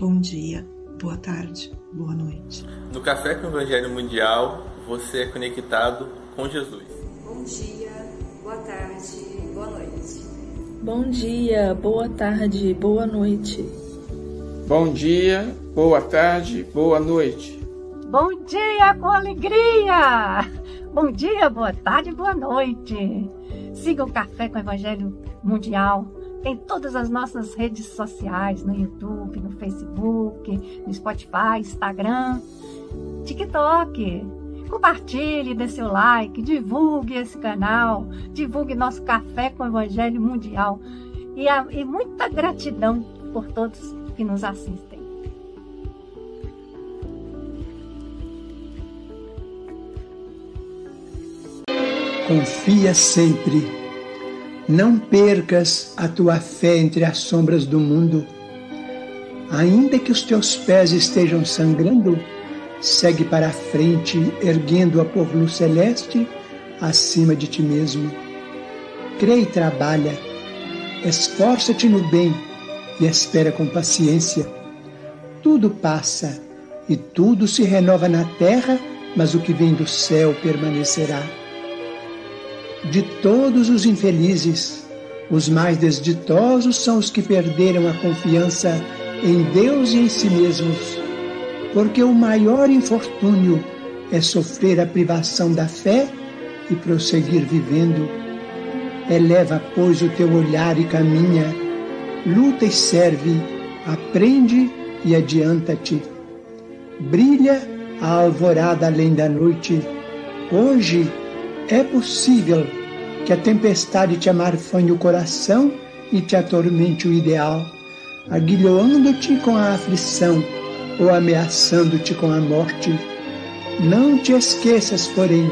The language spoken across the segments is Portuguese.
bom dia, boa tarde, boa noite. No Café com o Evangelho Mundial, você é conectado com Jesus. Bom dia, boa tarde, boa noite. Bom dia, boa tarde, boa noite. Bom dia, boa tarde, boa noite. Bom dia com alegria! Bom dia, boa tarde, boa noite. Siga o Café com o Evangelho Mundial em todas as nossas redes sociais, no YouTube, no Facebook, no Spotify, Instagram, TikTok. Compartilhe, dê seu like, divulgue esse canal, divulgue nosso Café com o Evangelho Mundial. E muita gratidão por todos que nos assistem. Confia sempre. Não percas a tua fé entre as sombras do mundo. Ainda que os teus pés estejam sangrando, segue para a frente, erguendo-a por luz celeste acima de ti mesmo. Crê e trabalha. Esforça-te no bem e espera com paciência. Tudo passa e tudo se renova na terra, mas o que vem do céu permanecerá. De todos os infelizes, os mais desditosos são os que perderam a confiança em Deus e em si mesmos, porque o maior infortúnio é sofrer a privação da fé e prosseguir vivendo. Eleva, pois, o teu olhar e caminha, luta e serve, aprende e adianta-te. Brilha a alvorada além da noite. Hoje é possível que a tempestade te amarfanhe o coração e te atormente o ideal, aguilhoando-te com a aflição ou ameaçando-te com a morte. Não te esqueças, porém,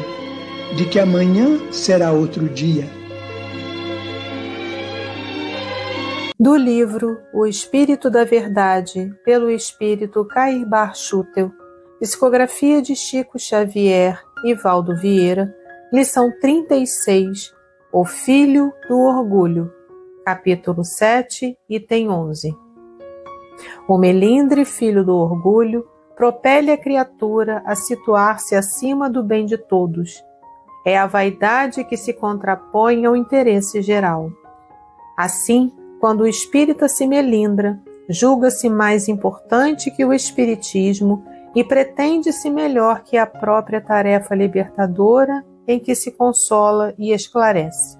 de que amanhã será outro dia. Do livro O Espírito da Verdade, pelo Espírito Cair Bar Schutel, psicografia de Chico Xavier e Valdo Vieira, lição 36, O Filho do Orgulho, capítulo 7, item 11. O melindre filho do orgulho propele a criatura a situar-se acima do bem de todos. É a vaidade que se contrapõe ao interesse geral. Assim, quando o espírita se melindra, julga-se mais importante que o espiritismo e pretende-se melhor que a própria tarefa libertadora em que se consola e esclarece.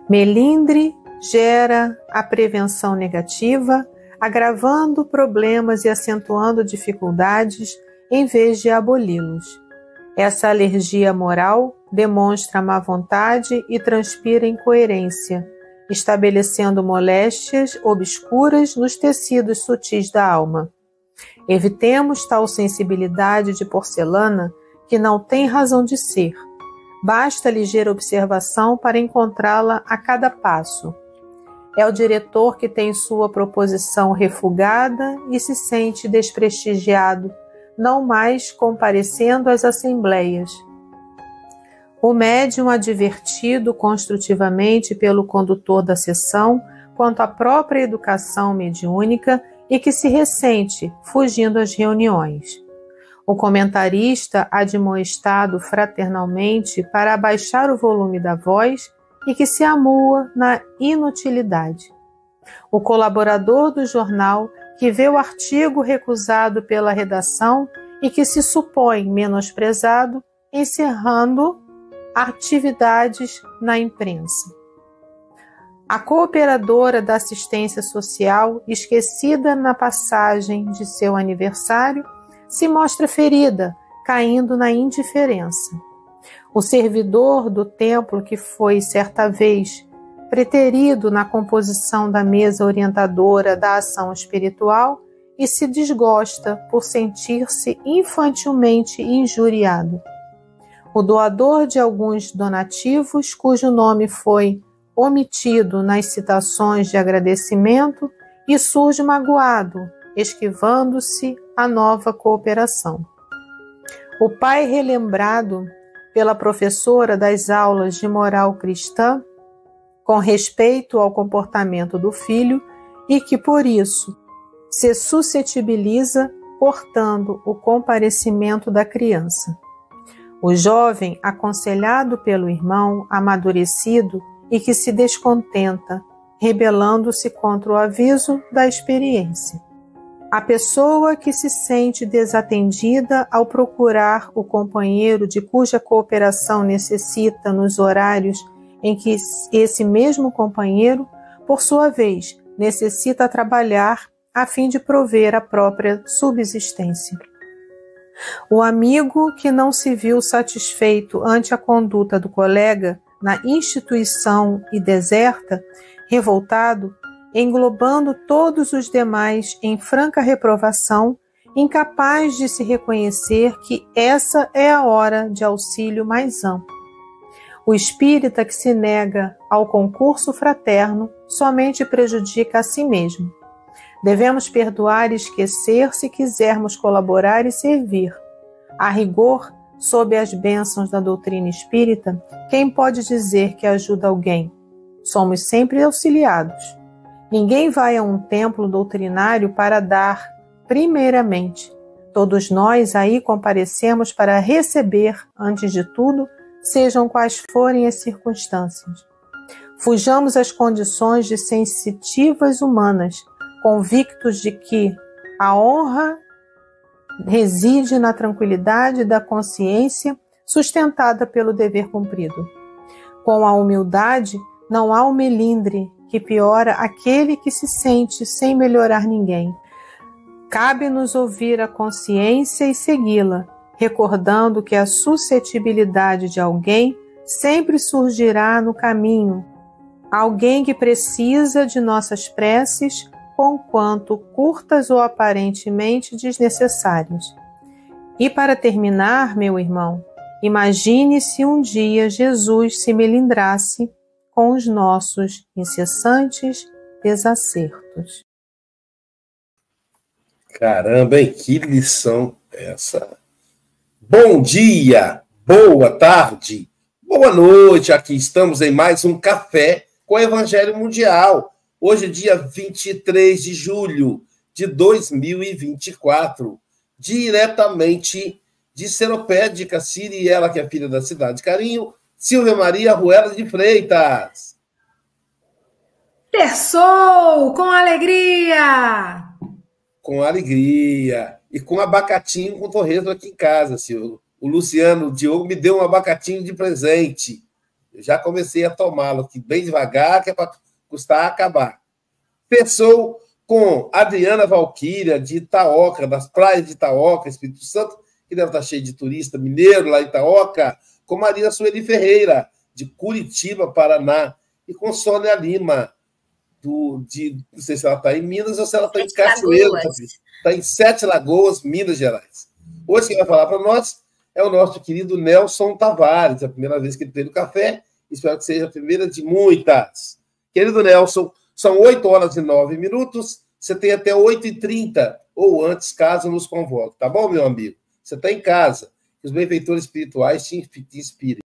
Melindre gera a prevenção negativa, agravando problemas e acentuando dificuldades em vez de aboli-los. Essa alergia moral demonstra má vontade e transpira incoerência, estabelecendo moléstias obscuras nos tecidos sutis da alma. Evitemos tal sensibilidade de porcelana que não tem razão de ser. Basta ligeira observação para encontrá-la a cada passo. É o diretor que tem sua proposição refugada e se sente desprestigiado, não mais comparecendo às assembleias. O médium advertido construtivamente pelo condutor da sessão quanto à própria educação mediúnica e que se ressente, fugindo às reuniões. O comentarista admoestado fraternalmente para abaixar o volume da voz e que se amua na inutilidade. O colaborador do jornal que vê o artigo recusado pela redação e que se supõe menosprezado, encerrando atividades na imprensa. A cooperadora da assistência social, esquecida na passagem de seu aniversário, se mostra ferida, caindo na indiferença. O servidor do templo que foi certa vez preterido na composição da mesa orientadora da ação espiritual e se desgosta por sentir-se infantilmente injuriado. O doador de alguns donativos, cujo nome foi omitido nas citações de agradecimento, e surge magoado, esquivando-se a nova cooperação. O pai relembrado pela professora das aulas de moral cristã, com respeito ao comportamento do filho, e que, por isso, se suscetibiliza, cortando o comparecimento da criança. O jovem, aconselhado pelo irmão, amadurecido e que se descontenta, rebelando-se contra o aviso da experiência. A pessoa que se sente desatendida ao procurar o companheiro de cuja cooperação necessita nos horários em que esse mesmo companheiro, por sua vez, necessita trabalhar a fim de prover a própria subsistência. O amigo que não se viu satisfeito ante a conduta do colega na instituição e deserta, revoltado, englobando todos os demais em franca reprovação, incapaz de se reconhecer que essa é a hora de auxílio mais amplo. O espírita que se nega ao concurso fraterno somente prejudica a si mesmo. Devemos perdoar e esquecer se quisermos colaborar e servir. A rigor, sob as bênçãos da doutrina espírita, quem pode dizer que ajuda alguém? Somos sempre auxiliados. Ninguém vai a um templo doutrinário para dar, primeiramente. Todos nós aí comparecemos para receber, antes de tudo, sejam quais forem as circunstâncias. Fujamos às condições de sensitivas humanas, convictos de que a honra reside na tranquilidade da consciência sustentada pelo dever cumprido. Com a humildade, não há o melindre que piora aquele que se sente sem melhorar ninguém. Cabe-nos ouvir a consciência e segui-la, recordando que a suscetibilidade de alguém sempre surgirá no caminho, alguém que precisa de nossas preces, conquanto curtas ou aparentemente desnecessárias. E para terminar, meu irmão, imagine se um dia Jesus se melindrasse com os nossos incessantes desacertos. Caramba, hein? Que lição essa! Bom dia, boa tarde, boa noite. Aqui estamos em mais um Café com o Evangelho Mundial. Hoje, dia 23 de julho de 2024, diretamente de Seropédica, Ciriela, que é filha da cidade de Carinho, Silvia Maria Ruela de Freitas. Terçou com alegria! Com alegria. E com abacatinho com torresmo aqui em casa, Silvio. O Luciano, o Diogo, me deu um abacatinho de presente. Eu já comecei a tomá-lo aqui bem devagar, que é para custar acabar. Terçou com Adriana Valquíria, de Itaoca, das praias de Itaoca, Espírito Santo, que deve estar cheio de turista mineiro lá em Itaoca, com Maria Sueli Ferreira, de Curitiba, Paraná, e com Sônia Lima, não sei se ela está em Minas ou se ela está em Cachoeiro. Está em Sete Lagoas, Minas Gerais. Hoje quem vai falar para nós é o nosso querido Nelson Tavares. É a primeira vez que ele tem no café. Espero que seja a primeira de muitas. Querido Nelson, são 8h09. Você tem até 8h30 ou antes, caso nos convoque. Tá bom, meu amigo? Você está em casa. Que os benfeitores espirituais te inspirem.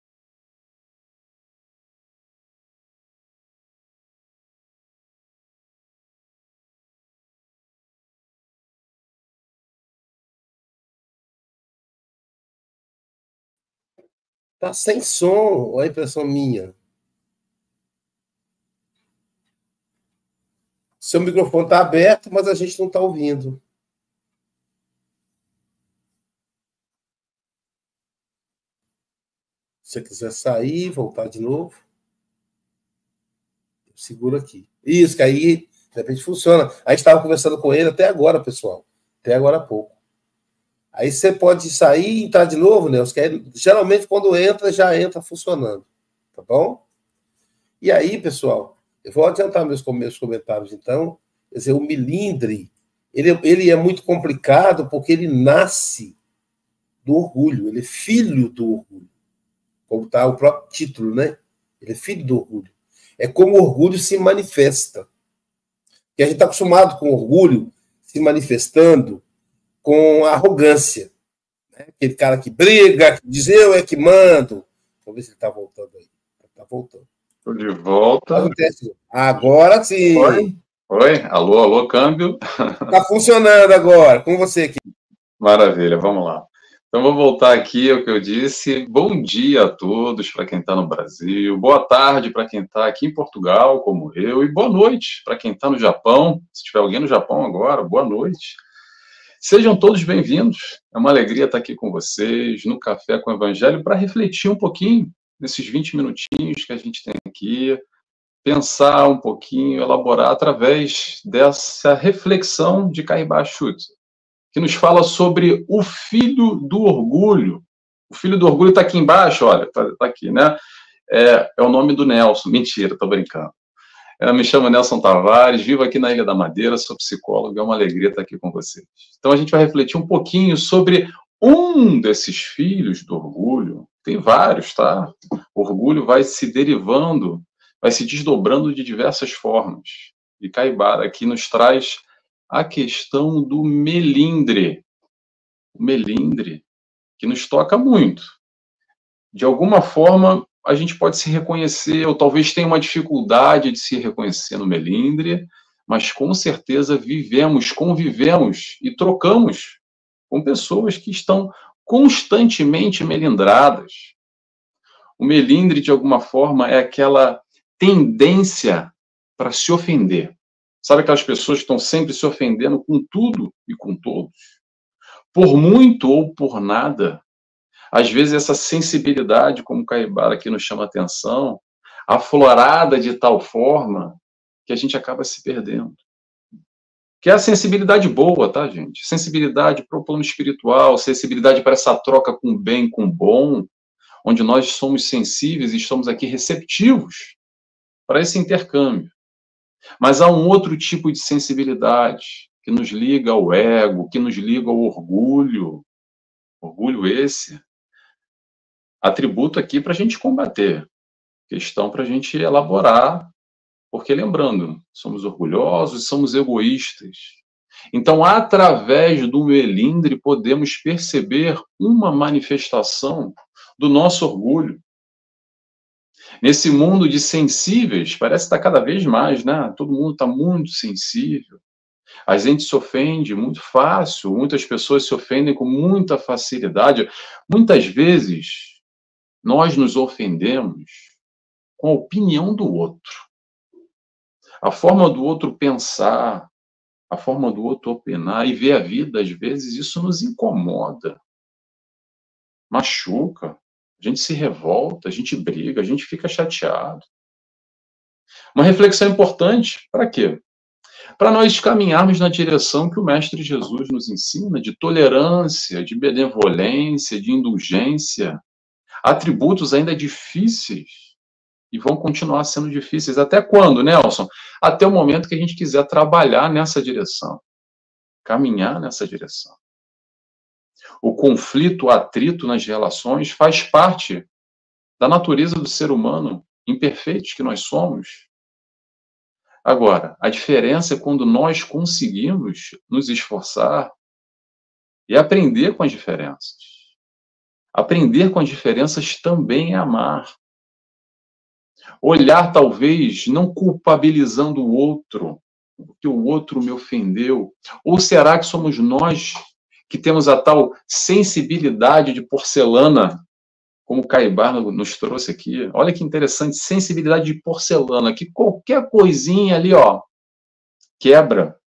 Tá sem som, ou é a impressão minha? Seu microfone está aberto, mas a gente não está ouvindo. Se você quiser sair, voltar de novo, eu seguro aqui. Isso, que aí, de repente, funciona. A gente estava conversando com ele até agora, pessoal. Até agora há pouco. Aí você pode sair e entrar de novo, Nelson, que aí, geralmente quando entra, já entra funcionando. Tá bom? E aí, pessoal, eu vou adiantar meus comentários, então. Quer dizer, o milindre, ele é muito complicado porque ele nasce do orgulho, ele é filho do orgulho. Como está o próprio título, né? Ele é filho do orgulho. É como o orgulho se manifesta. E a gente está acostumado com o orgulho se manifestando com arrogância. Né? Aquele cara que briga, que diz eu é que mando. Vamos ver se ele está voltando aí. Está voltando. Estou de volta. Agora sim. Oi? Oi? Alô, alô, câmbio? Tá funcionando agora, com você aqui. Maravilha, vamos lá. Então, vou voltar aqui ao que eu disse. Bom dia a todos para quem está no Brasil, boa tarde para quem está aqui em Portugal, como eu, e boa noite para quem está no Japão. Se tiver alguém no Japão agora, boa noite. Sejam todos bem-vindos. É uma alegria estar aqui com vocês, no Café com o Evangelho, para refletir um pouquinho nesses 20 minutinhos que a gente tem aqui, pensar um pouquinho, elaborar através dessa reflexão de Kaiba Shutsu, que nos fala sobre o filho do orgulho. O filho do orgulho está aqui embaixo, olha, tá aqui, né? É o nome do Nelson. Mentira, tô brincando. Eu me chamo Nelson Tavares, vivo aqui na Ilha da Madeira, sou psicólogo, é uma alegria estar aqui com vocês. Então a gente vai refletir um pouquinho sobre um desses filhos do orgulho. Tem vários, tá? O orgulho vai se derivando, vai se desdobrando de diversas formas. E Caibara aqui nos traz a questão do melindre. O melindre, que nos toca muito. De alguma forma, a gente pode se reconhecer, ou talvez tenha uma dificuldade de se reconhecer no melindre, mas com certeza vivemos, convivemos e trocamos com pessoas que estão constantemente melindradas. O melindre, de alguma forma, é aquela tendência para se ofender. Sabe aquelas pessoas que estão sempre se ofendendo com tudo e com todos? Por muito ou por nada. Às vezes essa sensibilidade, como o Caibara aqui nos chama a atenção, aflorada de tal forma que a gente acaba se perdendo. Que é a sensibilidade boa, tá, gente? Sensibilidade para o plano espiritual, sensibilidade para essa troca com o bem, com o bom, onde nós somos sensíveis e estamos aqui receptivos para esse intercâmbio. Mas há um outro tipo de sensibilidade que nos liga ao ego, que nos liga ao orgulho. Orgulho esse, atributo aqui para a gente combater, questão para a gente elaborar, porque lembrando, somos orgulhosos, somos egoístas. Então, através do melindre, podemos perceber uma manifestação do nosso orgulho. Nesse mundo de sensíveis, parece que está cada vez mais, né? Todo mundo está muito sensível. A gente se ofende muito fácil, muitas pessoas se ofendem com muita facilidade. Muitas vezes, nós nos ofendemos com a opinião do outro. A forma do outro pensar, a forma do outro opinar e ver a vida, às vezes, isso nos incomoda, machuca. A gente se revolta, a gente briga, a gente fica chateado. Uma reflexão importante, para quê? Para nós caminharmos na direção que o Mestre Jesus nos ensina, de tolerância, de benevolência, de indulgência, atributos ainda difíceis, e vão continuar sendo difíceis. Até quando, Nelson? Até o momento que a gente quiser trabalhar nessa direção, caminhar nessa direção. O conflito, o atrito nas relações faz parte da natureza do ser humano, imperfeitos que nós somos. Agora, a diferença é quando nós conseguimos nos esforçar e aprender com as diferenças. Aprender com as diferenças também é amar. Olhar, talvez, não culpabilizando o outro, porque o outro me ofendeu. Ou será que somos nós que temos a tal sensibilidade de porcelana, como o Caibá nos trouxe aqui? Olha que interessante, sensibilidade de porcelana, que qualquer coisinha ali, ó, quebra,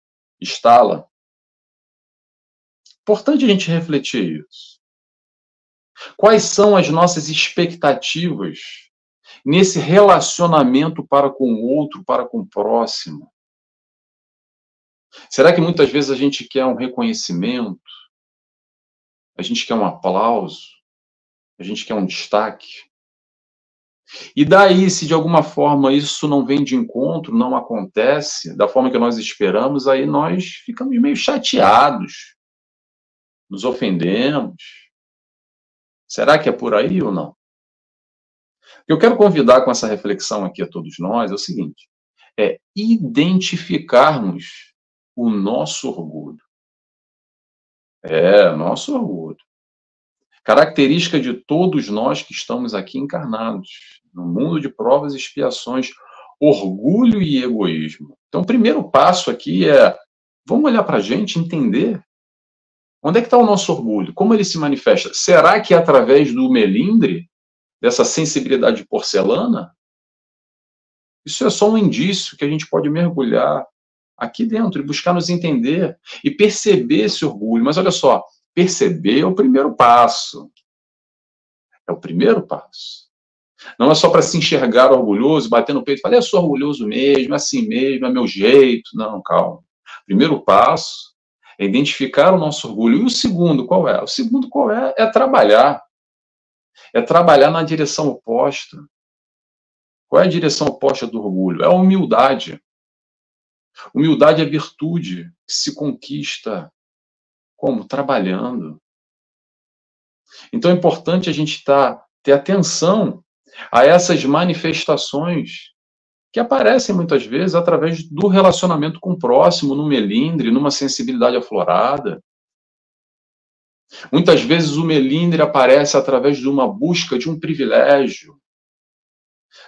estala. Importante a gente refletir isso. Quais são as nossas expectativas nesse relacionamento para com o outro, para com o próximo? Será que muitas vezes a gente quer um reconhecimento? A gente quer um aplauso? A gente quer um destaque? E daí, se de alguma forma isso não vem de encontro, não acontece da forma que nós esperamos, aí nós ficamos meio chateados, nos ofendemos. Será que é por aí ou não? O que eu quero convidar com essa reflexão aqui a todos nós é o seguinte, é identificarmos o nosso orgulho. Nosso orgulho. Característica de todos nós que estamos aqui encarnados, no mundo de provas e expiações. orgulho e egoísmo. Então, o primeiro passo aqui é, vamos olhar para a gente, entender onde é que está o nosso orgulho, como ele se manifesta. Será que é através do melindre, dessa sensibilidade de porcelana? Isso é só um indício que a gente pode mergulhar aqui dentro e buscar nos entender e perceber esse orgulho. Mas olha só, perceber é o primeiro passo. É o primeiro passo. Não é só para se enxergar orgulhoso, bater no peito e falar, eu sou orgulhoso mesmo, é assim mesmo, é meu jeito. Não, calma. O primeiro passo é identificar o nosso orgulho. E o segundo, qual é? O segundo, qual é? É trabalhar. É trabalhar na direção oposta. Qual é a direção oposta do orgulho? É a humildade. Humildade é virtude que se conquista como? Trabalhando. Então é importante a gente ter atenção a essas manifestações que aparecem muitas vezes através do relacionamento com o próximo, no melindre, numa sensibilidade aflorada. Muitas vezes o melindre aparece através de uma busca de um privilégio.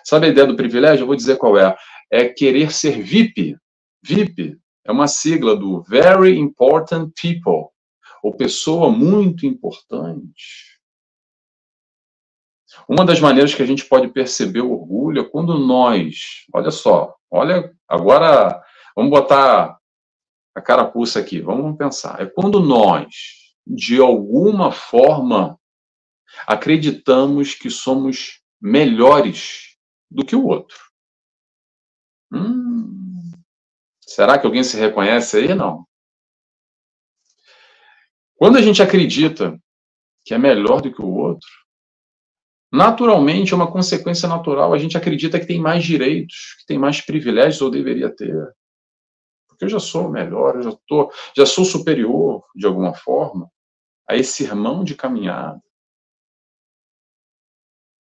Sabe a ideia do privilégio? Eu vou dizer qual é. É querer ser VIP. VIP é uma sigla do Very Important People, ou pessoa muito importante. Uma das maneiras que a gente pode perceber o orgulho é quando nós, olha só, olha, agora vamos botar a carapuça aqui, vamos pensar. É quando nós, de alguma forma, acreditamos que somos melhores do que o outro. Será que alguém se reconhece aí? Não. Quando a gente acredita que é melhor do que o outro, naturalmente, é uma consequência natural, a gente acredita que tem mais direitos, que tem mais privilégios, ou deveria ter. Porque eu já sou melhor, eu já sou superior, de alguma forma, a esse irmão de caminhada.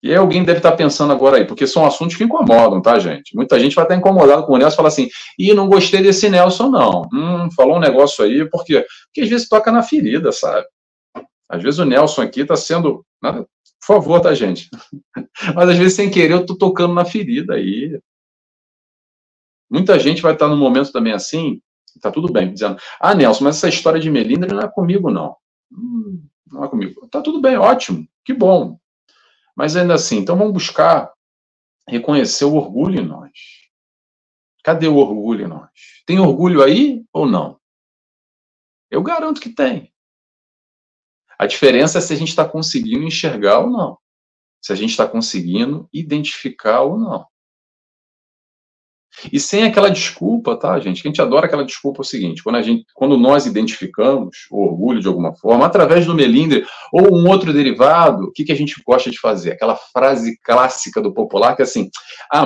E aí alguém deve estar pensando agora aí, porque são assuntos que incomodam, tá, gente? Muita gente vai estar incomodada com o Nelson e fala assim, não gostei desse Nelson, não. Falou um negócio aí, por quê? Porque às vezes toca na ferida, sabe? Às vezes o Nelson aqui está sendo... Por favor, tá, gente? Mas às vezes, sem querer, eu estou tocando na ferida aí. Muita gente vai estar num momento também assim, tá tudo bem, dizendo, Nelson, mas essa história de melindre não é comigo, não. Não é comigo. Tá tudo bem, ótimo, que bom. Mas ainda assim, então vamos buscar reconhecer o orgulho em nós. Cadê o orgulho em nós? Tem orgulho aí ou não? Eu garanto que tem. A diferença é se a gente está conseguindo enxergar ou não. Se a gente está conseguindo identificar ou não. E sem aquela desculpa, tá, gente? Que a gente adora aquela desculpa é o seguinte, quando nós identificamos o orgulho de alguma forma, através do melindre ou um outro derivado, o que a gente gosta de fazer? Aquela frase clássica do popular que é assim,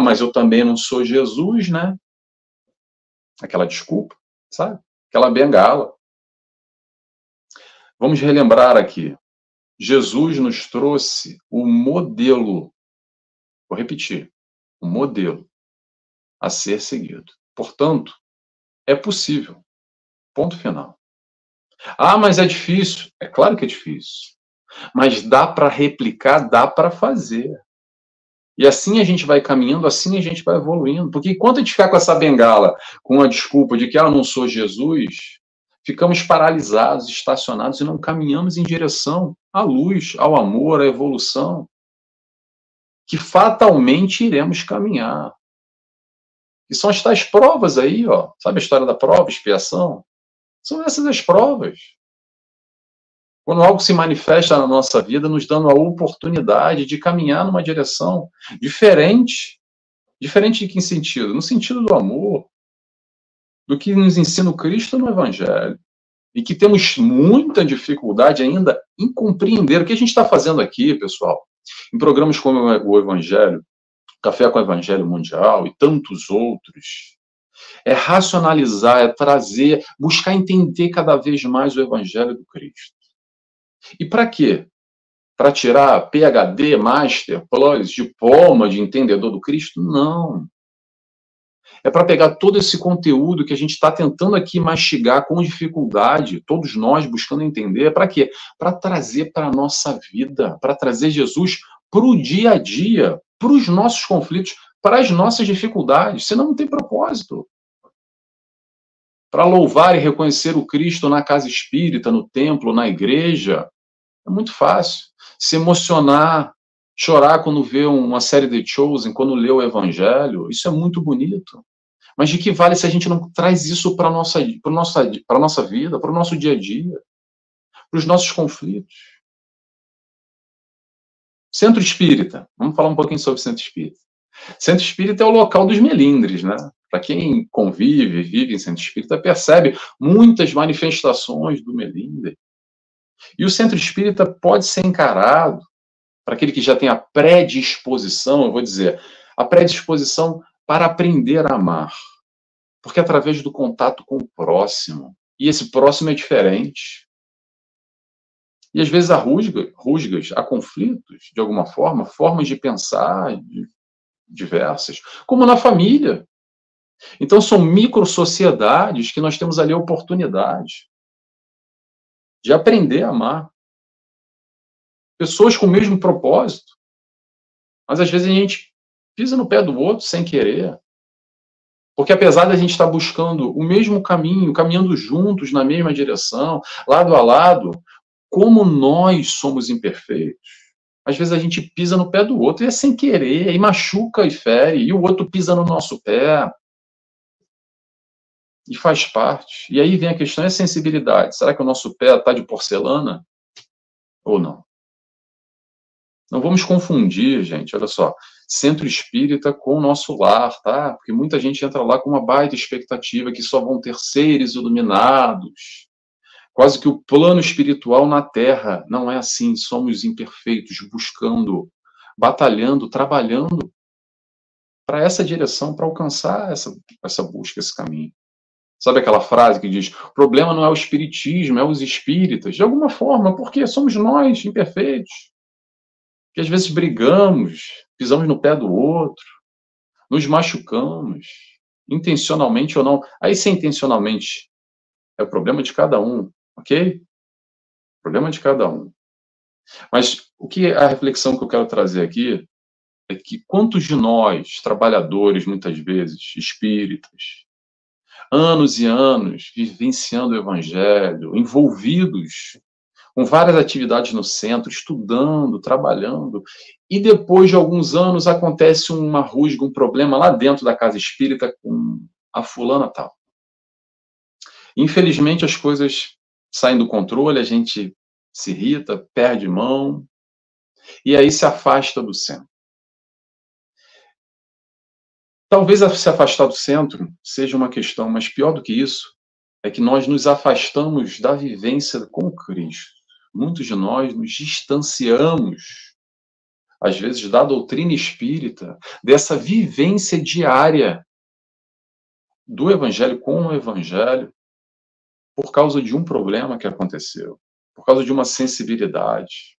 mas eu também não sou Jesus, né? Aquela desculpa, sabe? Aquela bengala. Vamos relembrar aqui. Jesus nos trouxe o modelo. Vou repetir. O modelo a ser seguido. Portanto, é possível. Ponto final. Mas é difícil. É claro que é difícil. Mas dá para replicar, dá para fazer. E assim a gente vai caminhando, assim a gente vai evoluindo. Porque enquanto a gente ficar com essa bengala, com a desculpa de que eu não sou Jesus, ficamos paralisados, estacionados e não caminhamos em direção à luz, ao amor, à evolução, que fatalmente iremos caminhar. E são as tais provas aí, ó. Sabe a história da prova, expiação? São essas as provas. Quando algo se manifesta na nossa vida, nos dando a oportunidade de caminhar numa direção diferente. Diferente de que sentido? No sentido do amor, do que nos ensina o Cristo no Evangelho. E que temos muita dificuldade ainda em compreender o que a gente está fazendo aqui, pessoal. Em programas como o Evangelho, Café com o Evangelho Mundial e tantos outros, é racionalizar, é trazer, buscar entender cada vez mais o Evangelho do Cristo. E para quê? Para tirar PhD, Master, Plus, diploma de entendedor do Cristo? Não. É para pegar todo esse conteúdo que a gente está tentando aqui mastigar com dificuldade, todos nós buscando entender, para quê? Para trazer para a nossa vida, para trazer Jesus para o dia a dia, para os nossos conflitos, para as nossas dificuldades, senão não tem propósito. Para louvar e reconhecer o Cristo na casa espírita, no templo, na igreja, é muito fácil. Se emocionar, chorar quando vê uma série de Chosen, quando lê o Evangelho, isso é muito bonito. Mas de que vale se a gente não traz isso para a nossa vida, para o nosso dia a dia, para os nossos conflitos? Centro espírita. Vamos falar um pouquinho sobre centro espírita. Centro espírita é o local dos melindres, né? Para quem convive, vive em centro espírita, percebe muitas manifestações do melindre. E o centro espírita pode ser encarado, para aquele que já tem a predisposição, eu vou dizer, a predisposição para aprender a amar. Porque é através do contato com o próximo. E esse próximo é diferente. E às vezes há rusgas, há conflitos, de alguma forma, formas de pensar diversas, como na família. Então são micro-sociedades que nós temos ali a oportunidade de aprender a amar. Pessoas com o mesmo propósito, mas às vezes a gente pisa no pé do outro sem querer. Porque apesar de a gente estar buscando o mesmo caminho, caminhando juntos na mesma direção, lado a lado, como nós somos imperfeitos, às vezes a gente pisa no pé do outro e é sem querer, e machuca e fere, e o outro pisa no nosso pé. E faz parte. E aí vem a questão, é sensibilidade. Será que o nosso pé está de porcelana? Ou não? Não vamos confundir, gente, olha só, centro espírita com o nosso lar, tá? Porque muita gente entra lá com uma baita expectativa que só vão ter seres iluminados. Quase que o plano espiritual na Terra não é assim, somos imperfeitos, buscando, batalhando, trabalhando para essa direção, para alcançar essa busca, esse caminho. Sabe aquela frase que diz, o problema não é o espiritismo, é os espíritas. De alguma forma, porque somos nós, imperfeitos. Que às vezes brigamos, pisamos no pé do outro, nos machucamos, intencionalmente ou não. Aí, se intencionalmente, é o problema de cada um, ok? Problema de cada um. Mas a reflexão que eu quero trazer aqui é que quantos de nós, trabalhadores, muitas vezes, espíritas, anos e anos vivenciando o Evangelho, envolvidos com várias atividades no centro, estudando, trabalhando, e depois de alguns anos acontece uma rusga, um problema lá dentro da casa espírita com a fulana tal. Infelizmente as coisas saem do controle, a gente se irrita, perde mão, e aí se afasta do centro. Talvez se afastar do centro seja uma questão, mas pior do que isso, é que nós nos afastamos da vivência com Cristo. Muitos de nós nos distanciamos, às vezes, da doutrina espírita, dessa vivência diária do Evangelho com o Evangelho, por causa de um problema que aconteceu, por causa de uma sensibilidade.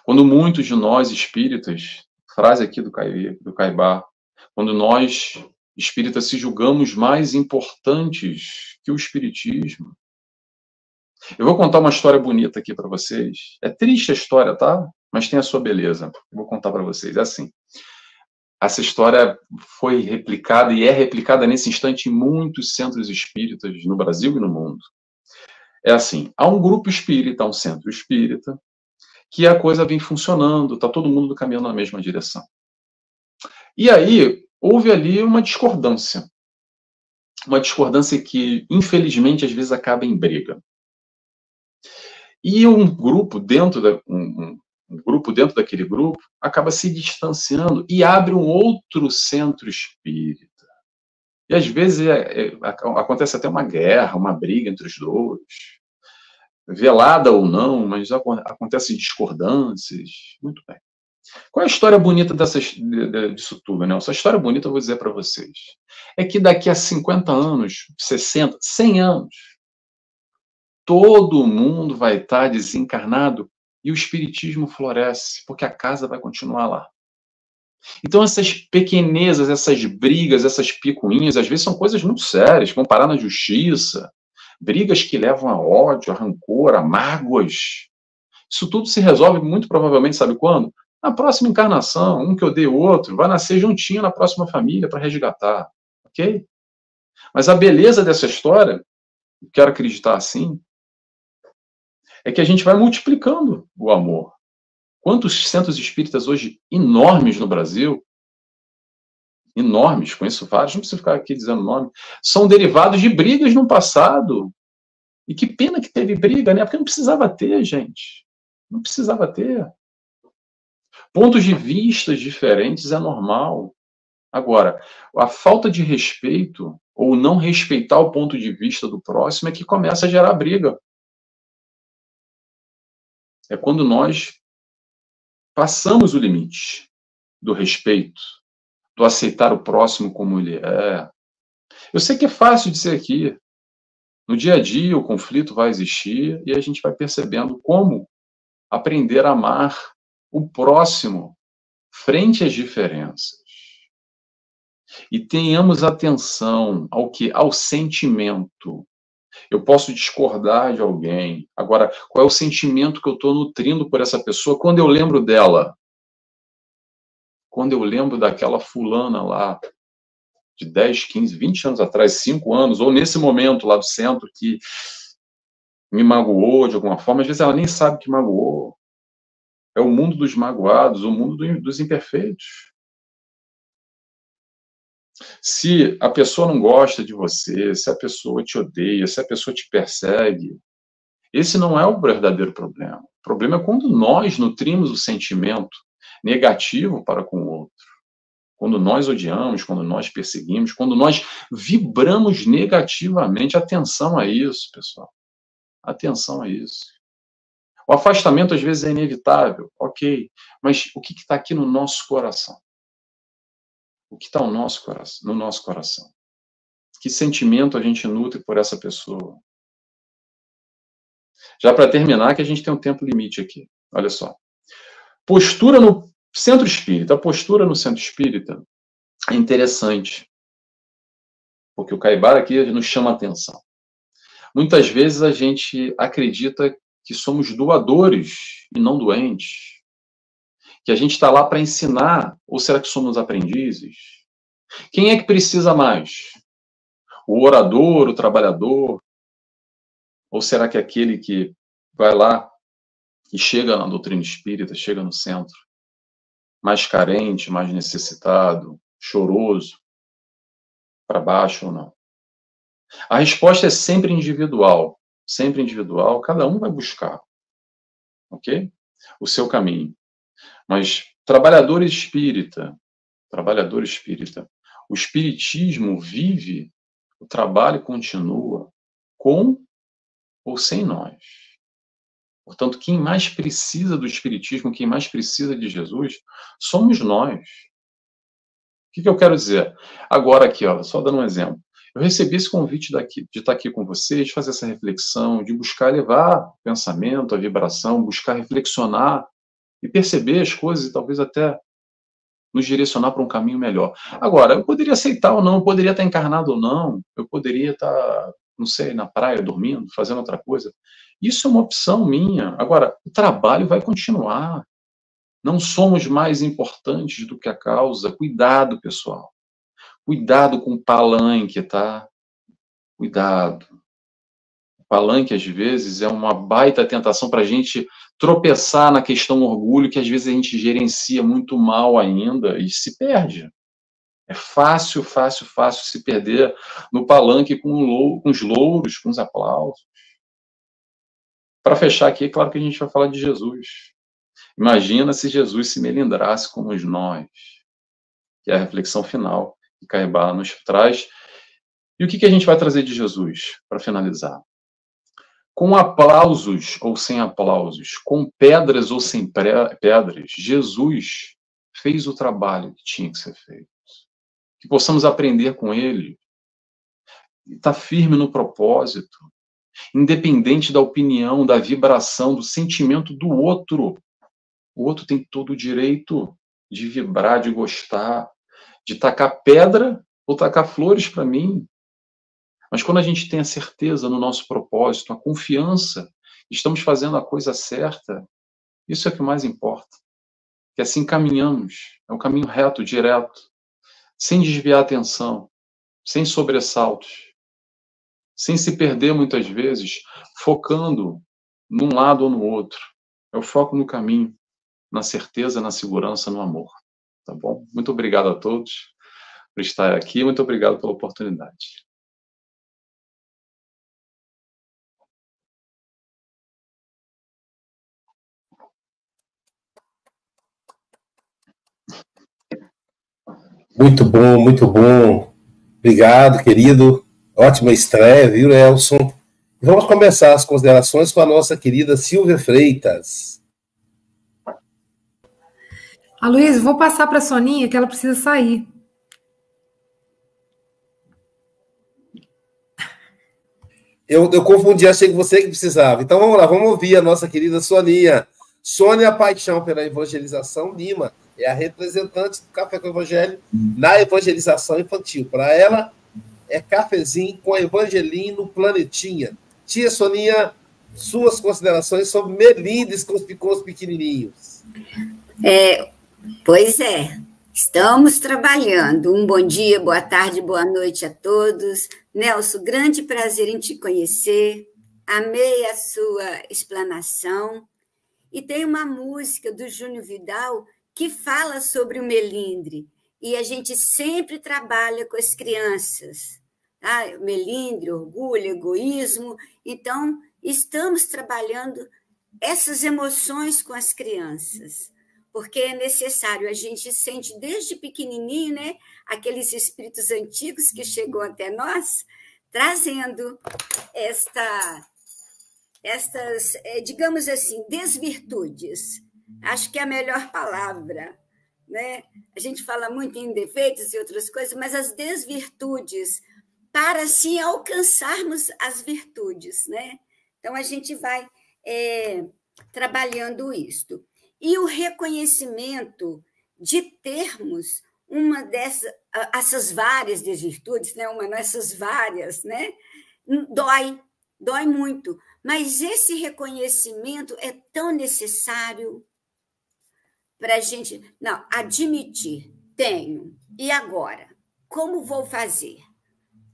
Quando muitos de nós espíritas, frase aqui do Caibá, quando nós espíritas se julgamos mais importantes que o espiritismo. Eu vou contar uma história bonita aqui para vocês. É triste a história, tá? Mas tem a sua beleza. Eu vou contar para vocês. É assim. Essa história foi replicada e é replicada nesse instante em muitos centros espíritas no Brasil e no mundo. É assim, há um grupo espírita, um centro espírita, que a coisa vem funcionando, está todo mundo caminhando na mesma direção. E aí, houve ali uma discordância. Uma discordância que, infelizmente, às vezes acaba em briga. E um grupo dentro daquele grupo acaba se distanciando e abre um outro centro espírita. E às vezes acontece até uma guerra, uma briga entre os dois. Velada ou não, mas acontecem discordâncias. Muito bem. Qual é a história bonita disso tudo, né? Essa história bonita eu vou dizer para vocês. É que daqui a 50 anos, 60, 100 anos, todo mundo vai estar desencarnado e o espiritismo floresce, porque a casa vai continuar lá. Então essas pequenezas, essas brigas, essas picuinhas, às vezes são coisas muito sérias, vão parar na justiça, brigas que levam a ódio, a rancor, a mágoas. Isso tudo se resolve muito provavelmente, sabe quando? Na próxima encarnação, um que odeia o outro, vai nascer juntinho na próxima família para resgatar, ok? Mas a beleza dessa história, eu quero acreditar assim, é que a gente vai multiplicando o amor. Quantos centros espíritas hoje enormes no Brasil, enormes, conheço vários, não preciso ficar aqui dizendo nome, são derivados de brigas no passado. E que pena que teve briga, né? Porque não precisava ter, gente. Não precisava ter. Pontos de vista diferentes é normal. Agora, a falta de respeito, ou não respeitar o ponto de vista do próximo, é que começa a gerar briga. É quando nós passamos o limite do respeito, do aceitar o próximo como ele é. Eu sei que é fácil dizer aqui. No dia a dia, o conflito vai existir e a gente vai percebendo como aprender a amar o próximo frente às diferenças. E tenhamos atenção ao que? Ao sentimento. Eu posso discordar de alguém. Agora, qual é o sentimento que eu estou nutrindo por essa pessoa quando eu lembro dela? Quando eu lembro daquela fulana lá, de 10, 15, 20 anos atrás, 5 anos, ou nesse momento lá do centro que me magoou de alguma forma, às vezes ela nem sabe que magoou. É o mundo dos magoados, o mundo dos imperfeitos. Se a pessoa não gosta de você, se a pessoa te odeia, se a pessoa te persegue, esse não é o verdadeiro problema. O problema é quando nós nutrimos o sentimento negativo para com o outro. Quando nós odiamos, quando nós perseguimos, quando nós vibramos negativamente. Atenção a isso, pessoal. Atenção a isso. O afastamento, às vezes, é inevitável, ok. Mas o que está aqui no nosso coração? O que está no nosso coração? Que sentimento a gente nutre por essa pessoa? Já para terminar, que a gente tem um tempo limite aqui. Olha só. Postura no centro espírita. A postura no centro espírita é interessante. Porque o Caibara aqui nos chama a atenção. Muitas vezes a gente acredita que somos doadores e não doentes. Que a gente está lá para ensinar, ou será que somos aprendizes? Quem é que precisa mais? O orador, o trabalhador? Ou será que aquele que vai lá e chega na doutrina espírita, chega no centro, mais carente, mais necessitado, choroso, para baixo ou não? A resposta é sempre individual, cada um vai buscar, ok? O seu caminho. Mas trabalhador espírita, o espiritismo vive, o trabalho continua, com ou sem nós. Portanto, quem mais precisa do espiritismo, quem mais precisa de Jesus, somos nós. O que eu quero dizer? Agora aqui, ó, só dando um exemplo. Eu recebi esse convite de estar aqui com vocês, de fazer essa reflexão, de buscar levar o pensamento, a vibração, buscar reflexionar e perceber as coisas e talvez até nos direcionar para um caminho melhor. Agora, eu poderia aceitar ou não, eu poderia estar encarnado ou não, eu poderia estar, não sei, na praia, dormindo, fazendo outra coisa. Isso é uma opção minha. Agora, o trabalho vai continuar. Não somos mais importantes do que a causa. Cuidado, pessoal. Cuidado com o palanque, tá? Cuidado. O palanque, às vezes, é uma baita tentação para a gente tropeçar na questão orgulho, que às vezes a gente gerencia muito mal ainda e se perde. É fácil se perder no palanque com os louros, com os aplausos. Para fechar aqui, é claro que a gente vai falar de Jesus. Imagina se Jesus se melindrasse como nós, que é a reflexão final que Caibá nos traz. E o que a gente vai trazer de Jesus, para finalizar? Com aplausos ou sem aplausos, com pedras ou sem pedras, Jesus fez o trabalho que tinha que ser feito. Que possamos aprender com ele, estar firme no propósito, independente da opinião, da vibração, do sentimento do outro. O outro tem todo o direito de vibrar, de gostar, de tacar pedra ou tacar flores para mim. Mas quando a gente tem a certeza no nosso propósito, a confiança, estamos fazendo a coisa certa, isso é o que mais importa. que assim caminhamos, é um caminho reto, direto, sem desviar a atenção, sem sobressaltos, sem se perder muitas vezes, focando num lado ou no outro. É o foco no caminho, na certeza, na segurança, no amor. Tá bom? Muito obrigado a todos por estar aqui, muito obrigado pela oportunidade. Muito bom, muito bom. Obrigado, querido. Ótima estreia, viu, Nelson? Vamos começar as considerações com a nossa querida Silvia Freitas. Aloysio, vou passar para a Soninha, que ela precisa sair. Eu confundi, achei que você que precisava. Então vamos lá, vamos ouvir a nossa querida Soninha. Sônia Paixão pela Evangelização Lima é a representante do Café com o Evangelho na evangelização infantil. Para ela, é cafezinho com Evangelino Planetinha. Tia Soninha, suas considerações sobre melindres com os pequenininhos. Pois é, estamos trabalhando. Um bom dia, boa tarde, boa noite a todos. Nelson, grande prazer em te conhecer. Amei a sua explanação. E tem uma música do Júnior Vidal que fala sobre o melindre. E a gente sempre trabalha com as crianças. Tá? Melindre, orgulho, egoísmo. Então, estamos trabalhando essas emoções com as crianças. Porque é necessário, a gente sente desde pequenininho, né, aqueles espíritos antigos que chegou até nós, trazendo estas, digamos assim, desvirtudes. Acho que é a melhor palavra, né? A gente fala muito em defeitos e outras coisas, mas as desvirtudes, para assim alcançarmos as virtudes, né? Então, a gente vai trabalhando isto. E o reconhecimento de termos essas várias desvirtudes, né? Essas várias, né? Dói muito. Mas esse reconhecimento é tão necessário para a gente... Não, admitir, tenho. E agora? Como vou fazer?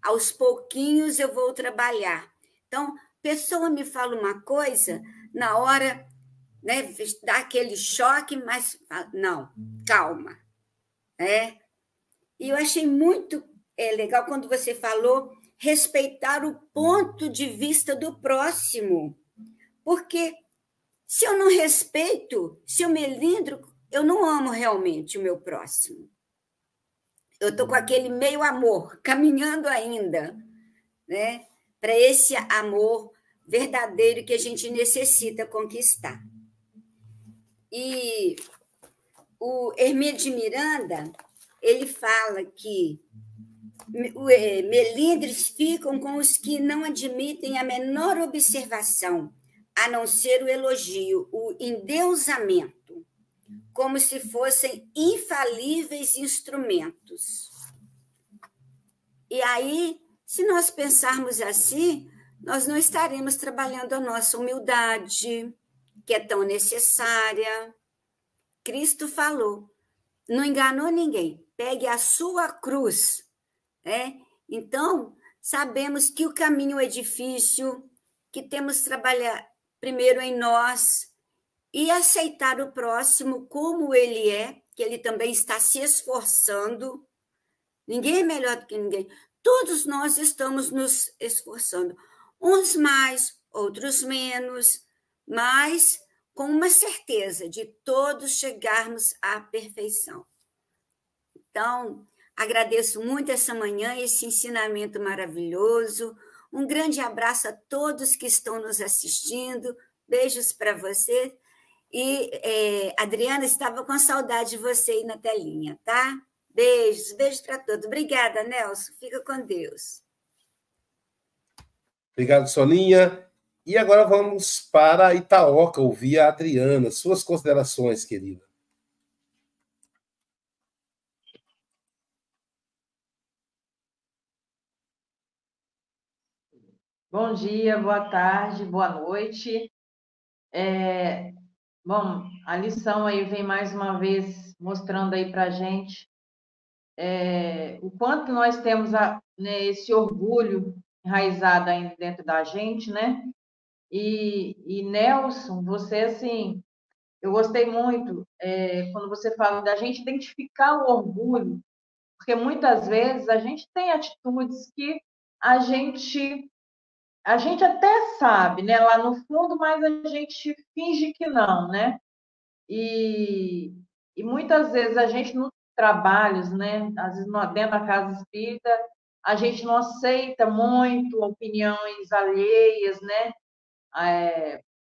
Aos pouquinhos eu vou trabalhar. Então, a pessoa me fala uma coisa, na hora... né, dá aquele choque, mas não, calma. E eu achei muito legal quando você falou respeitar o ponto de vista do próximo, porque se eu não respeito, se eu melindro, eu não amo realmente o meu próximo. Eu estou com aquele meio amor, caminhando ainda, né, para esse amor verdadeiro que a gente necessita conquistar. E o Hermínio de Miranda, ele fala que melindres ficam com os que não admitem a menor observação, a não ser o elogio, o endeusamento, como se fossem infalíveis instrumentos. E aí, se nós pensarmos assim, nós não estaremos trabalhando a nossa humildade, que é tão necessária. Cristo falou, não enganou ninguém, pegue a sua cruz. Então, sabemos que o caminho é difícil, que temos que trabalhar primeiro em nós e aceitar o próximo como ele é, que ele também está se esforçando. Ninguém é melhor do que ninguém. Todos nós estamos nos esforçando, uns mais, outros menos, mas com uma certeza de todos chegarmos à perfeição. Então, agradeço muito essa manhã, esse ensinamento maravilhoso. Um grande abraço a todos que estão nos assistindo. Beijos para você. E, Adriana, estava com saudade de você aí na telinha, tá? Beijos, beijos para todos. Obrigada, Nelson. Fica com Deus. Obrigado, Soninha. E agora vamos para Itaoca, ouvir a Adriana. Suas considerações, querida. Bom dia, boa tarde, boa noite. Bom, a lição aí vem mais uma vez mostrando aí para a gente o quanto nós temos né, esse orgulho enraizado ainda dentro da gente, né? E Nelson, você, assim, eu gostei muito quando você fala da gente identificar o orgulho, porque muitas vezes a gente tem atitudes que a gente até sabe, né, lá no fundo, mas a gente finge que não, né? E muitas vezes a gente nos trabalhos, né, às vezes dentro da casa espírita, a gente não aceita muito opiniões alheias, né?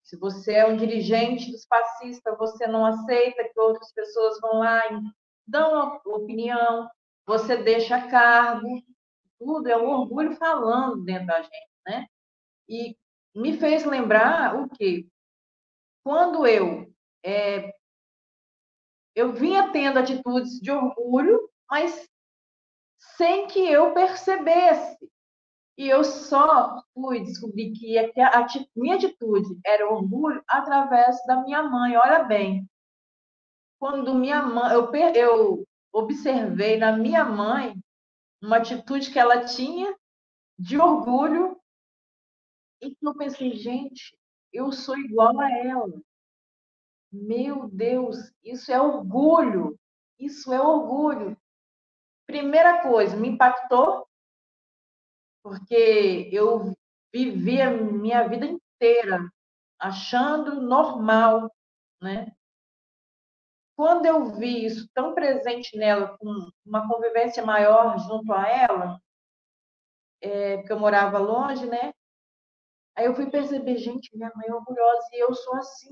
Se você é um dirigente dos passistas, você não aceita que outras pessoas vão lá e dão uma opinião, você deixa cargo, tudo é um orgulho falando dentro da gente, né? E me fez lembrar o quê? Quando eu vinha tendo atitudes de orgulho, mas sem que eu percebesse. E eu só fui descobrir que a minha atitude era orgulho através da minha mãe. Olha bem, quando minha mãe, eu observei na minha mãe uma atitude que ela tinha de orgulho e que eu pensei, gente, eu sou igual a ela. Meu Deus, isso é orgulho. Isso é orgulho. Primeira coisa, me impactou, porque eu vivi a minha vida inteira achando normal, né? Quando eu vi isso tão presente nela, com uma convivência maior junto a ela, porque eu morava longe, né? Aí eu fui perceber, gente, minha mãe é orgulhosa e eu sou assim.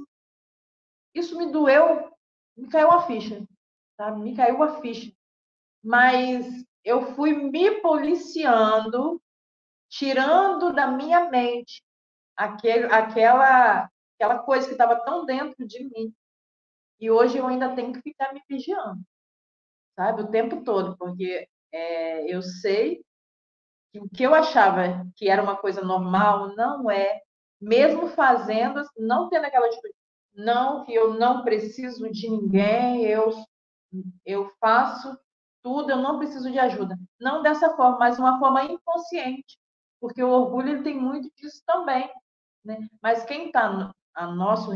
Isso me doeu, me caiu a ficha, sabe? Me caiu a ficha. Mas eu fui me policiando, tirando da minha mente aquela coisa que estava tão dentro de mim. E hoje eu ainda tenho que ficar me vigiando, sabe? O tempo todo, porque eu sei que o que eu achava que era uma coisa normal não é, mesmo fazendo, não tendo aquela atitude, não, que eu não preciso de ninguém, eu faço tudo, eu não preciso de ajuda. Não dessa forma, mas uma forma inconsciente, porque o orgulho ele tem muito disso também, né? Mas quem está ao nosso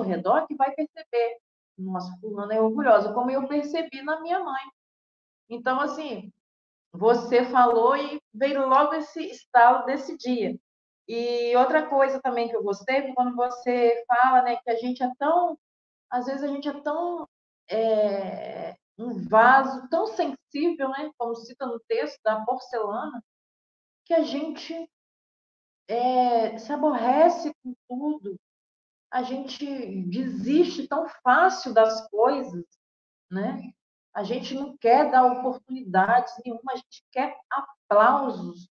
redor que vai perceber, nossa, fulana é orgulhosa, como eu percebi na minha mãe. Então, assim, você falou e veio logo esse estalo desse dia. E outra coisa também que eu gostei foi quando você fala, né, que a gente é tão, às vezes a gente é tão um vaso tão sensível, né, como cita no texto da porcelana, que a gente se aborrece com tudo, a gente desiste tão fácil das coisas, né? A gente não quer dar oportunidades nenhuma, a gente quer aplausos.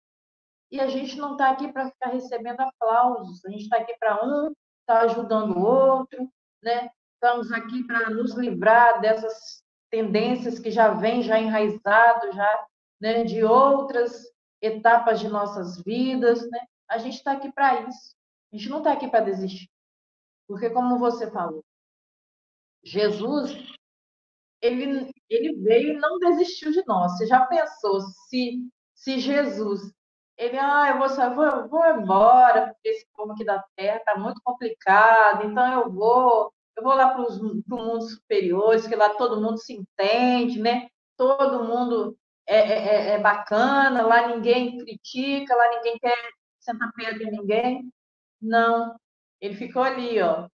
E a gente não está aqui para ficar recebendo aplausos, a gente está aqui para estar ajudando o outro, né? Estamos aqui para nos livrar dessas tendências que já vêm já enraizado, já, né, de outras etapas de nossas vidas, né? A gente está aqui para isso. A gente não está aqui para desistir. Porque, como você falou, Jesus, ele veio e não desistiu de nós. Você já pensou se Jesus, eu vou embora, porque esse povo aqui da Terra está muito complicado, então eu vou lá para o mundo superior, que lá todo mundo se entende, né? Todo mundo é bacana, lá ninguém critica, lá ninguém quer sentar perto de ninguém. Não, ele ficou ali, ó,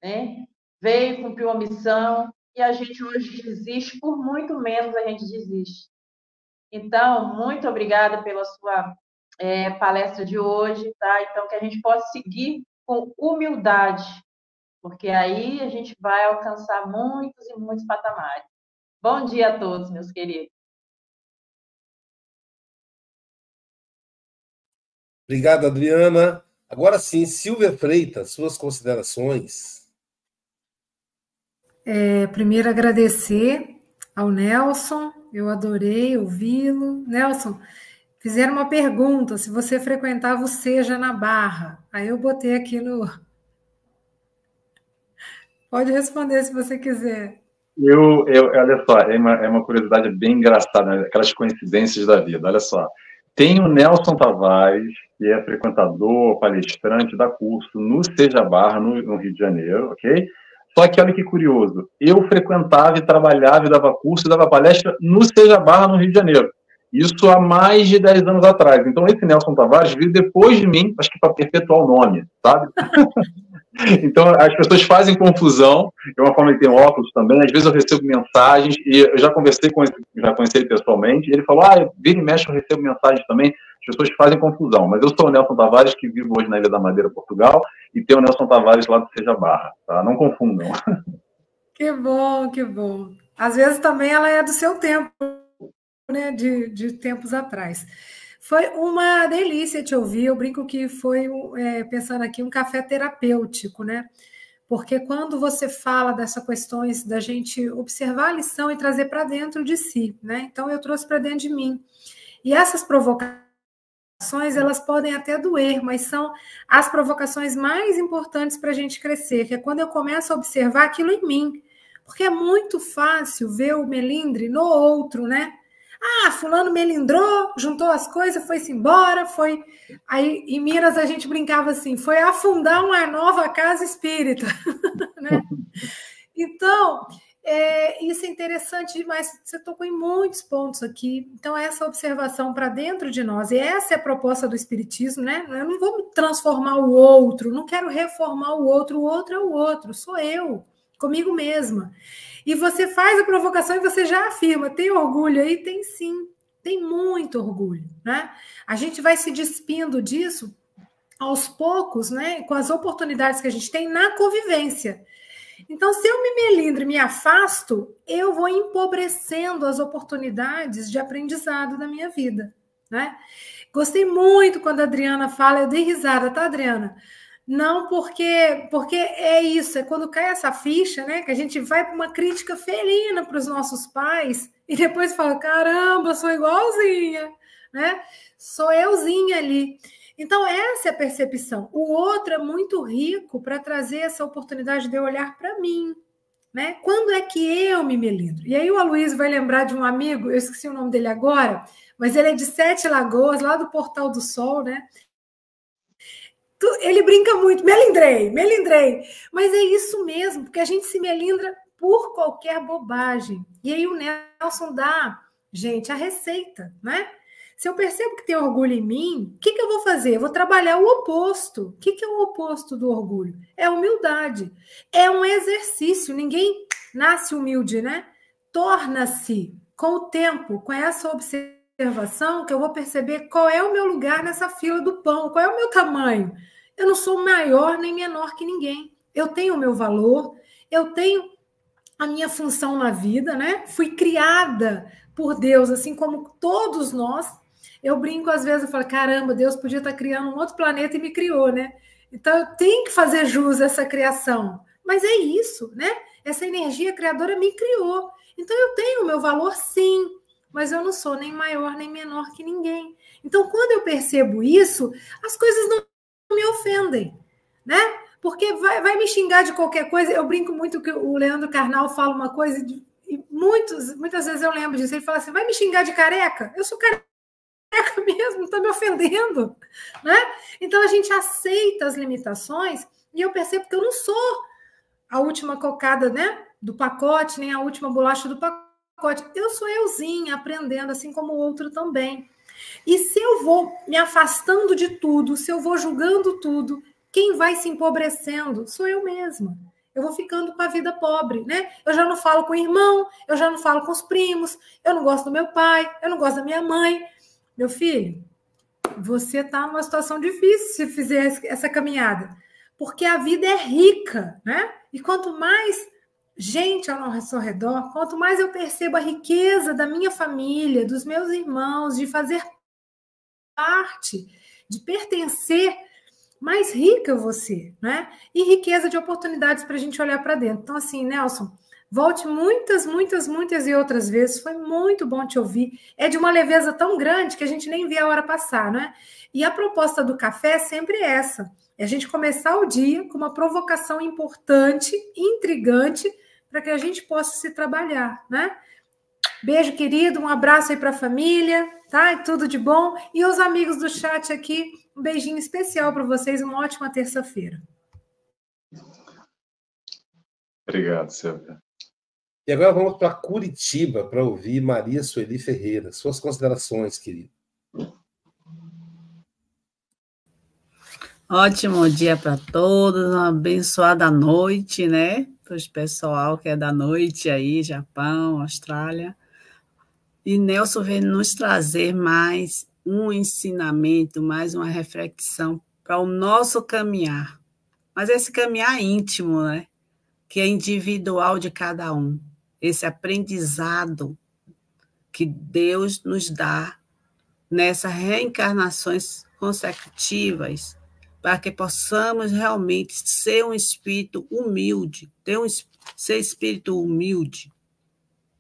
né? Veio, cumpriu a missão, e a gente hoje desiste, por muito menos a gente desiste. Então, muito obrigada pela sua palestra de hoje, tá? Então, que a gente possa seguir com humildade, porque aí a gente vai alcançar muitos e muitos patamares. Bom dia a todos, meus queridos. Obrigado, Adriana. Agora sim, Silvia Freitas, suas considerações. Primeiro, agradecer ao Nelson, eu adorei ouvi-lo. Nelson, fizeram uma pergunta se você frequentava o Seja na Barra. Aí eu botei aqui Pode responder se você quiser. Olha só, é uma curiosidade bem engraçada, né? Aquelas coincidências da vida. Olha só, tem o Nelson Tavares, que é frequentador, palestrante, dá curso no Seja Barra, no Rio de Janeiro, ok? Só que olha que curioso, eu frequentava e trabalhava e dava curso e dava palestra no Seja Barra, no Rio de Janeiro. Isso há mais de 10 anos atrás. Então, esse Nelson Tavares veio depois de mim, acho que para perpetuar o nome, sabe? Então, as pessoas fazem confusão, é uma forma de ter óculos também, às vezes eu recebo mensagens, e eu já conheci ele pessoalmente, e ele falou, vira e mexe, eu recebo mensagens também, as pessoas fazem confusão, mas eu sou o Nelson Tavares, que vivo hoje na Ilha da Madeira, Portugal, e tem o Nelson Tavares lá do Seja Barra, tá? Não confundam. Que bom, que bom. Às vezes também ela é do seu tempo, né, de tempos atrás. Foi uma delícia te ouvir, eu brinco que foi, pensando aqui, um café terapêutico, né? Porque quando você fala dessas questões da gente observar a lição e trazer para dentro de si, né? Então eu trouxe para dentro de mim. E essas provocações, elas podem até doer, mas são as provocações mais importantes para a gente crescer, que é quando eu começo a observar aquilo em mim. Porque é muito fácil ver o melindre no outro, né? Fulano melindrou, juntou as coisas, foi-se embora, foi... Aí, em Minas, a gente brincava assim, foi afundar uma nova casa espírita, né? Então, isso é interessante demais, você tocou em muitos pontos aqui. Então, essa observação para dentro de nós, e essa é a proposta do Espiritismo, né? Eu não vou transformar o outro, não quero reformar o outro é o outro, sou eu, comigo mesma. E você faz a provocação e você já afirma, tem orgulho aí? Tem sim, tem muito orgulho, né? A gente vai se despindo disso aos poucos, né? Com as oportunidades que a gente tem na convivência. Então, se eu me melindro e me afasto, eu vou empobrecendo as oportunidades de aprendizado da minha vida, né? Gostei muito quando a Adriana fala, eu dei risada, tá, Adriana? Não, porque é isso, é quando cai essa ficha, né? Que a gente vai para uma crítica felina para os nossos pais e depois fala, caramba, sou igualzinha, né? Sou euzinha ali. Então, essa é a percepção. O outro é muito rico para trazer essa oportunidade de eu olhar para mim, né? Quando é que eu me melindro? E aí o Aloysio vai lembrar de um amigo, eu esqueci o nome dele agora, mas ele é de Sete Lagoas, lá do Portal do Sol, né? Ele brinca muito, melindrei, mas é isso mesmo, porque a gente se melindra por qualquer bobagem. E aí o Nelson dá, gente, a receita, né? Se eu percebo que tem orgulho em mim, o que eu vou fazer? Eu vou trabalhar o oposto. O que é o oposto do orgulho? É a humildade. É um exercício. Ninguém nasce humilde, né? Torna-se, com o tempo, com essa observação, que eu vou perceber qual é o meu lugar nessa fila do pão, qual é o meu tamanho. Eu não sou maior nem menor que ninguém. Eu tenho o meu valor, eu tenho a minha função na vida, né? Fui criada por Deus, assim como todos nós. Eu brinco às vezes, eu falo, caramba, Deus podia estar criando um outro planeta e me criou, né? Então eu tenho que fazer jus a essa criação. Mas é isso, né? Essa energia criadora me criou. Então eu tenho o meu valor, sim, mas eu não sou nem maior nem menor que ninguém. Então, quando eu percebo isso, as coisas não me ofendem, né? Porque vai me xingar de qualquer coisa. Eu brinco muito que o Leandro Carnal fala uma coisa, e muitas vezes eu lembro disso. Ele fala assim, vai me xingar de careca? Eu sou careca mesmo, não está me ofendendo, né? Então, a gente aceita as limitações e eu percebo que eu não sou a última cocada, né, do pacote, nem a última bolacha do pacote. Eu sou euzinha, aprendendo, assim como o outro também. E se eu vou me afastando de tudo, se eu vou julgando tudo, quem vai se empobrecendo sou eu mesma. Eu vou ficando com a vida pobre, né? Eu já não falo com o irmão, eu já não falo com os primos, eu não gosto do meu pai, eu não gosto da minha mãe. Meu filho, você está numa situação difícil se fizer essa caminhada, porque a vida é rica, né? E quanto mais gente ao nosso redor, quanto mais eu percebo a riqueza da minha família, dos meus irmãos, de fazer parte, de pertencer, mais rica eu vou ser, né? E riqueza de oportunidades para a gente olhar para dentro. Então, assim, Nelson, Volte muitas, muitas, muitas e outras vezes. Foi muito bom te ouvir. É de uma leveza tão grande que a gente nem vê a hora passar, né? E a proposta do café é sempre essa. É a gente começar o dia com uma provocação importante, intrigante, para que a gente possa se trabalhar, né? Beijo, querido. Um abraço aí para a família, tá? E tudo de bom. E os amigos do chat aqui, um beijinho especial para vocês. Uma ótima terça-feira. Obrigado, Silvia. E agora vamos para Curitiba para ouvir Maria Sueli Ferreira. Suas considerações, querido. Ótimo dia para todos, uma abençoada noite, né? Para o pessoal que é da noite aí, Japão, Austrália. E Nelson vem nos trazer mais um ensinamento, mais uma reflexão para o nosso caminhar. Mas esse caminhar íntimo, né? Que é individual de cada um. Esse aprendizado que Deus nos dá nessas reencarnações consecutivas, para que possamos realmente ser um espírito humilde, ser espírito humilde.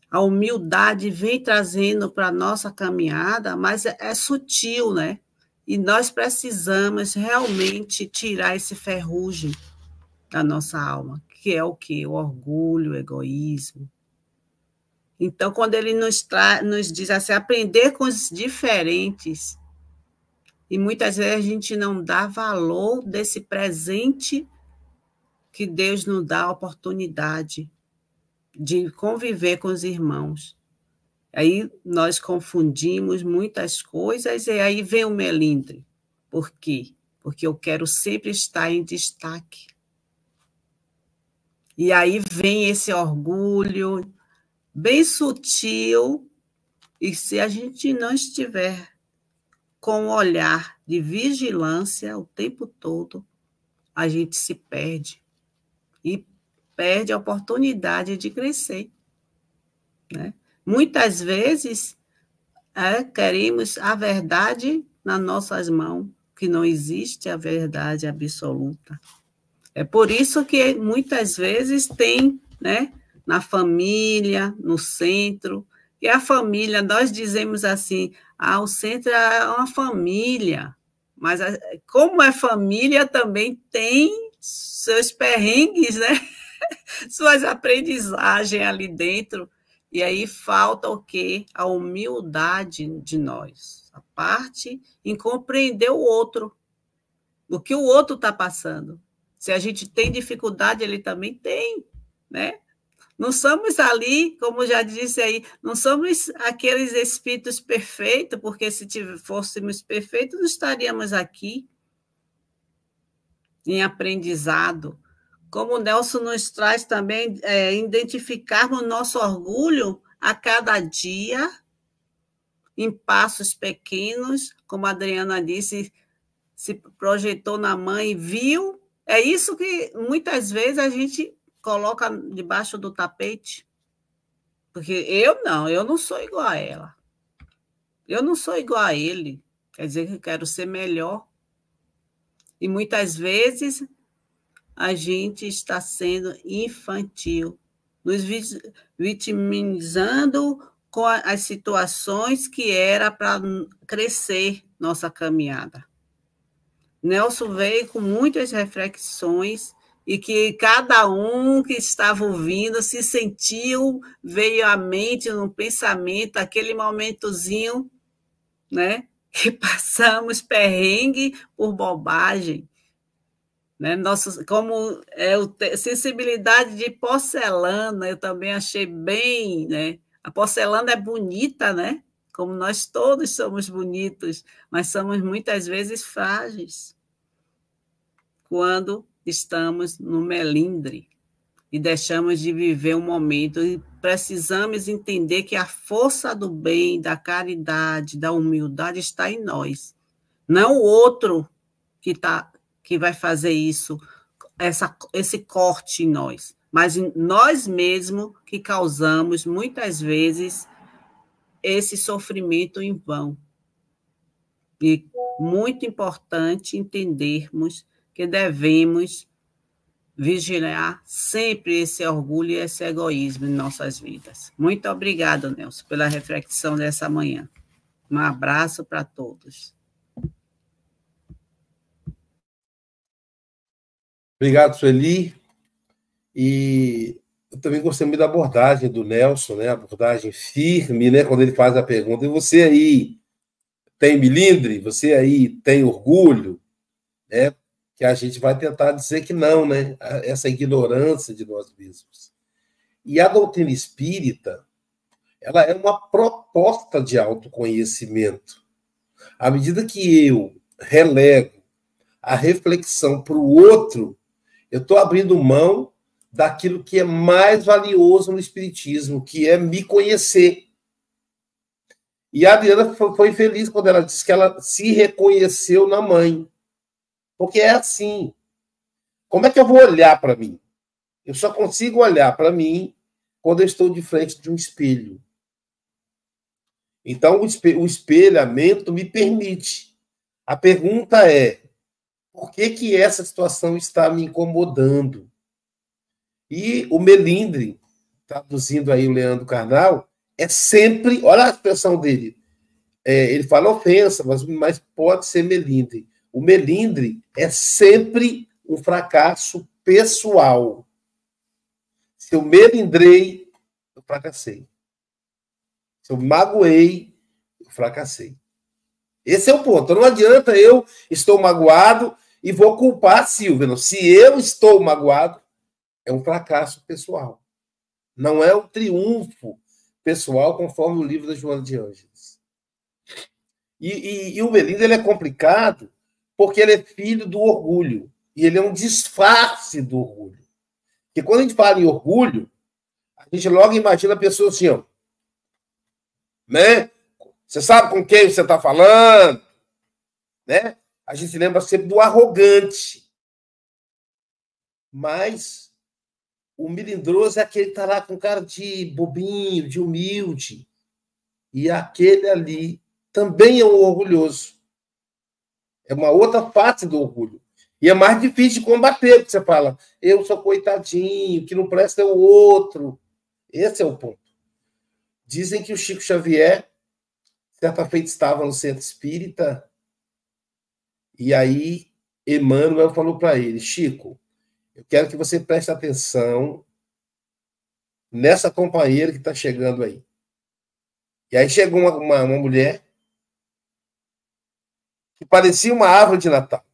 A humildade vem trazendo para a nossa caminhada, mas é sutil, né? E nós precisamos realmente tirar esse ferrugem da nossa alma, que é o quê? O orgulho, o egoísmo. Então, quando ele nos diz assim, aprender com os diferentes, e muitas vezes a gente não dá valor desse presente que Deus nos dá a oportunidade de conviver com os irmãos. Aí nós confundimos muitas coisas e aí vem o melindre. Por quê? Porque eu quero sempre estar em destaque. E aí vem esse orgulho bem sutil, e se a gente não estiver com um olhar de vigilância o tempo todo, a gente se perde. E perde a oportunidade de crescer, né? Muitas vezes queremos a verdade nas nossas mãos, que não existe a verdade absoluta. É por isso que muitas vezes tem, né, na família, no centro, e a família, nós dizemos assim, o centro é uma família, mas como é família, também tem seus perrengues, né? Suas aprendizagens ali dentro, e aí falta o quê? A humildade de nós, a parte em compreender o outro, o que o outro está passando. Se a gente tem dificuldade, ele também tem, né? Não somos ali, como já disse aí, não somos aqueles espíritos perfeitos, porque se fôssemos perfeitos, não estaríamos aqui em aprendizado. Como o Nelson nos traz também, identificarmos nosso orgulho a cada dia, em passos pequenos, como a Adriana disse, se projetou na mãe e viu. É isso que muitas vezes a gente coloca debaixo do tapete. Porque eu não sou igual a ela. Eu não sou igual a ele. Quer dizer que eu quero ser melhor. E muitas vezes a gente está sendo infantil, nos vitimizando com as situações que era para crescer nossa caminhada. Nelson veio com muitas reflexões e que cada um que estava ouvindo se sentiu, veio à mente, no pensamento, aquele momentozinho, né, que passamos perrengue por bobagem. Né? Nossa, como sensibilidade de porcelana, eu também achei bem, né? A porcelana é bonita, né? Como nós todos somos bonitos, mas somos muitas vezes frágeis quando estamos no melindre e deixamos de viver um momento. E precisamos entender que a força do bem, da caridade, da humildade está em nós, não o outro que vai fazer isso, esse corte em nós, mas nós mesmos que causamos, muitas vezes, esse sofrimento em vão. E muito importante entendermos que devemos vigiar sempre esse orgulho e esse egoísmo em nossas vidas. Muito obrigada, Nelson, pela reflexão dessa manhã. Um abraço para todos. Obrigado, Sueli. E eu também gostei muito da abordagem do Nelson, né? A abordagem firme, né? Quando ele faz a pergunta, e você aí tem melindre? Você aí tem orgulho? Né? Que a gente vai tentar dizer que não, né? Essa ignorância de nós mesmos. E a doutrina espírita, ela é uma proposta de autoconhecimento. À medida que eu relego a reflexão para o outro, eu estou abrindo mão daquilo que é mais valioso no espiritismo, que é me conhecer. E a Adriana foi feliz quando ela disse que ela se reconheceu na mãe. Porque é assim. Como é que eu vou olhar para mim? Eu só consigo olhar para mim quando eu estou de frente de um espelho. Então, o espelhamento me permite. A pergunta é, por que essa situação está me incomodando? E o melindre, traduzindo aí o Leandro Carnal, é sempre... Olha a expressão dele. Ele fala ofensa, mas pode ser melindre. O melindre é sempre um fracasso pessoal. Se eu melindrei, eu fracassei. Se eu magoei, eu fracassei. Esse é o ponto. Não adianta eu estou magoado e vou culpar a Silvia. Não. Se eu estou magoado, é um fracasso pessoal. Não é um triunfo pessoal, conforme o livro da Joana de Ângeles. E o melindre ele é complicado porque ele é filho do orgulho. E ele é um disfarce do orgulho. Porque quando a gente fala em orgulho, a gente logo imagina a pessoa assim, ó, né? Você sabe com quem você está falando? Né? A gente lembra sempre do arrogante. Mas o melindroso é aquele que está lá com cara de bobinho, de humilde. E aquele ali também é um orgulhoso. É uma outra face do orgulho. E é mais difícil de combater, porque você fala, eu sou coitadinho, que não presta é o outro. Esse é o ponto. Dizem que o Chico Xavier, certa feita, estava no centro espírita, e aí Emmanuel falou para ele, Chico, eu quero que você preste atenção nessa companheira que está chegando aí. E aí chegou uma mulher que parecia uma árvore de Natal.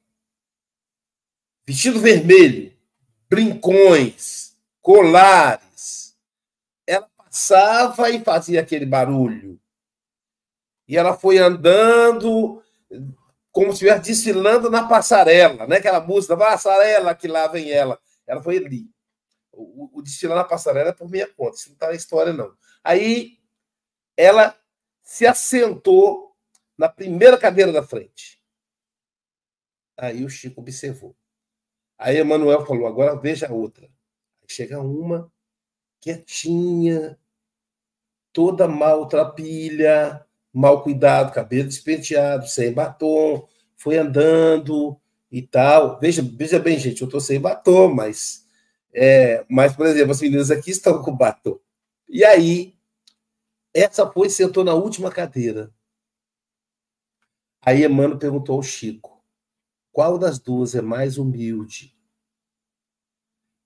Vestido vermelho, brincões, colares. Ela passava e fazia aquele barulho. E ela foi andando como se estivesse desfilando na passarela, né? Aquela música, passarela que lá vem ela. Ela foi ali. O desfilar na passarela é por minha conta, isso não está na história, não. Aí ela se assentou na primeira cadeira da frente. Aí o Chico observou. Aí Emmanuel falou, agora veja a outra. Aí chega uma quietinha, toda maltrapilha, mal cuidado, cabelo despenteado, sem batom, foi andando e tal. Veja bem, gente, eu estou sem batom, mas, por exemplo, as meninas aqui estão com batom. E aí, essa foi e sentou na última cadeira. Aí Emmanuel perguntou ao Chico, qual das duas é mais humilde?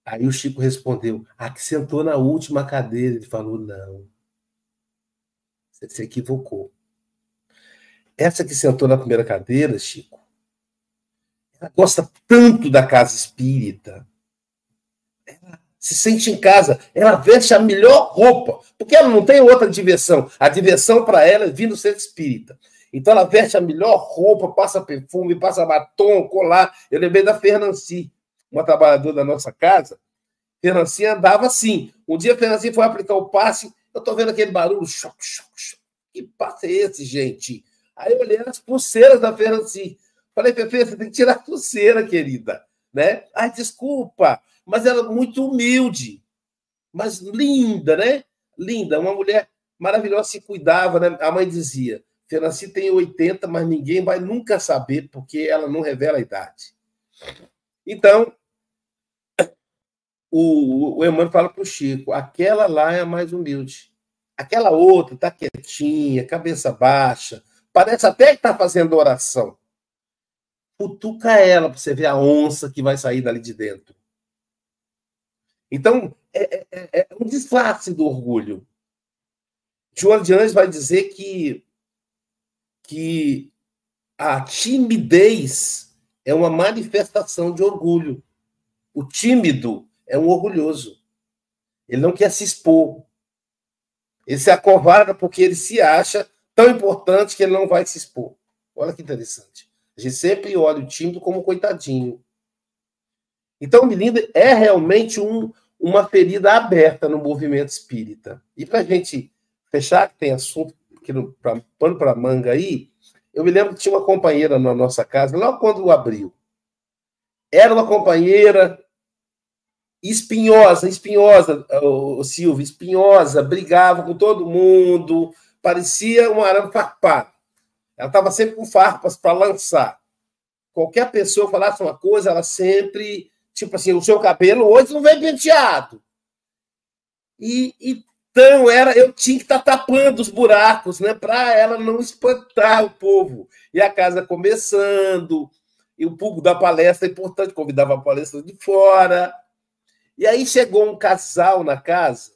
Aí o Chico respondeu, a que sentou na última cadeira. Ele falou, não, você se equivocou. Essa que sentou na primeira cadeira, Chico, ela gosta tanto da casa espírita, ela se sente em casa, ela veste a melhor roupa, porque ela não tem outra diversão. A diversão para ela é vir no centro espírita. Então ela veste a melhor roupa, passa perfume, passa batom, colar. Eu lembrei da Fernanci, uma trabalhadora da nossa casa. Fernanci andava assim. Um dia a Fernanci foi aplicar o passe, eu estou vendo aquele barulho, choque, choque, choque. Que passe é esse, gente? Aí eu olhei as pulseiras da Fernanci. Falei, Fefe, você tem que tirar a pulseira, querida. Né? Ai, desculpa, mas ela é muito humilde, mas linda, né? Linda, uma mulher maravilhosa, se cuidava, né? A mãe dizia, Fernanci tem 80, mas ninguém vai nunca saber, porque ela não revela a idade. Então, o Emmanuel fala para o Chico, aquela lá é a mais humilde. Aquela outra está quietinha, cabeça baixa, parece até que está fazendo oração. Cutuca ela para você ver a onça que vai sair dali de dentro. Então, é um disfarce do orgulho. Joana de Anjos vai dizer que a timidez é uma manifestação de orgulho. O tímido é um orgulhoso. Ele não quer se expor. Ele se acovarda porque ele se acha tão importante que ele não vai se expor. Olha que interessante. A gente sempre olha o tímido como coitadinho. Então, Melinda, é realmente uma ferida aberta no movimento espírita. E para a gente fechar, que tem assunto pano para manga aí, eu me lembro que tinha uma companheira na nossa casa, logo quando abriu. Era uma companheira espinhosa, Silvia, espinhosa, brigava com todo mundo, parecia um arame farpado. Ela estava sempre com farpas para lançar. Qualquer pessoa falasse uma coisa, ela sempre, tipo assim, o seu cabelo hoje não vem penteado. Então, eu tinha que estar tapando os buracos, né, para ela não espantar o povo. E a casa começando, e o público da palestra é importante, convidava a palestra de fora. E aí chegou um casal na casa,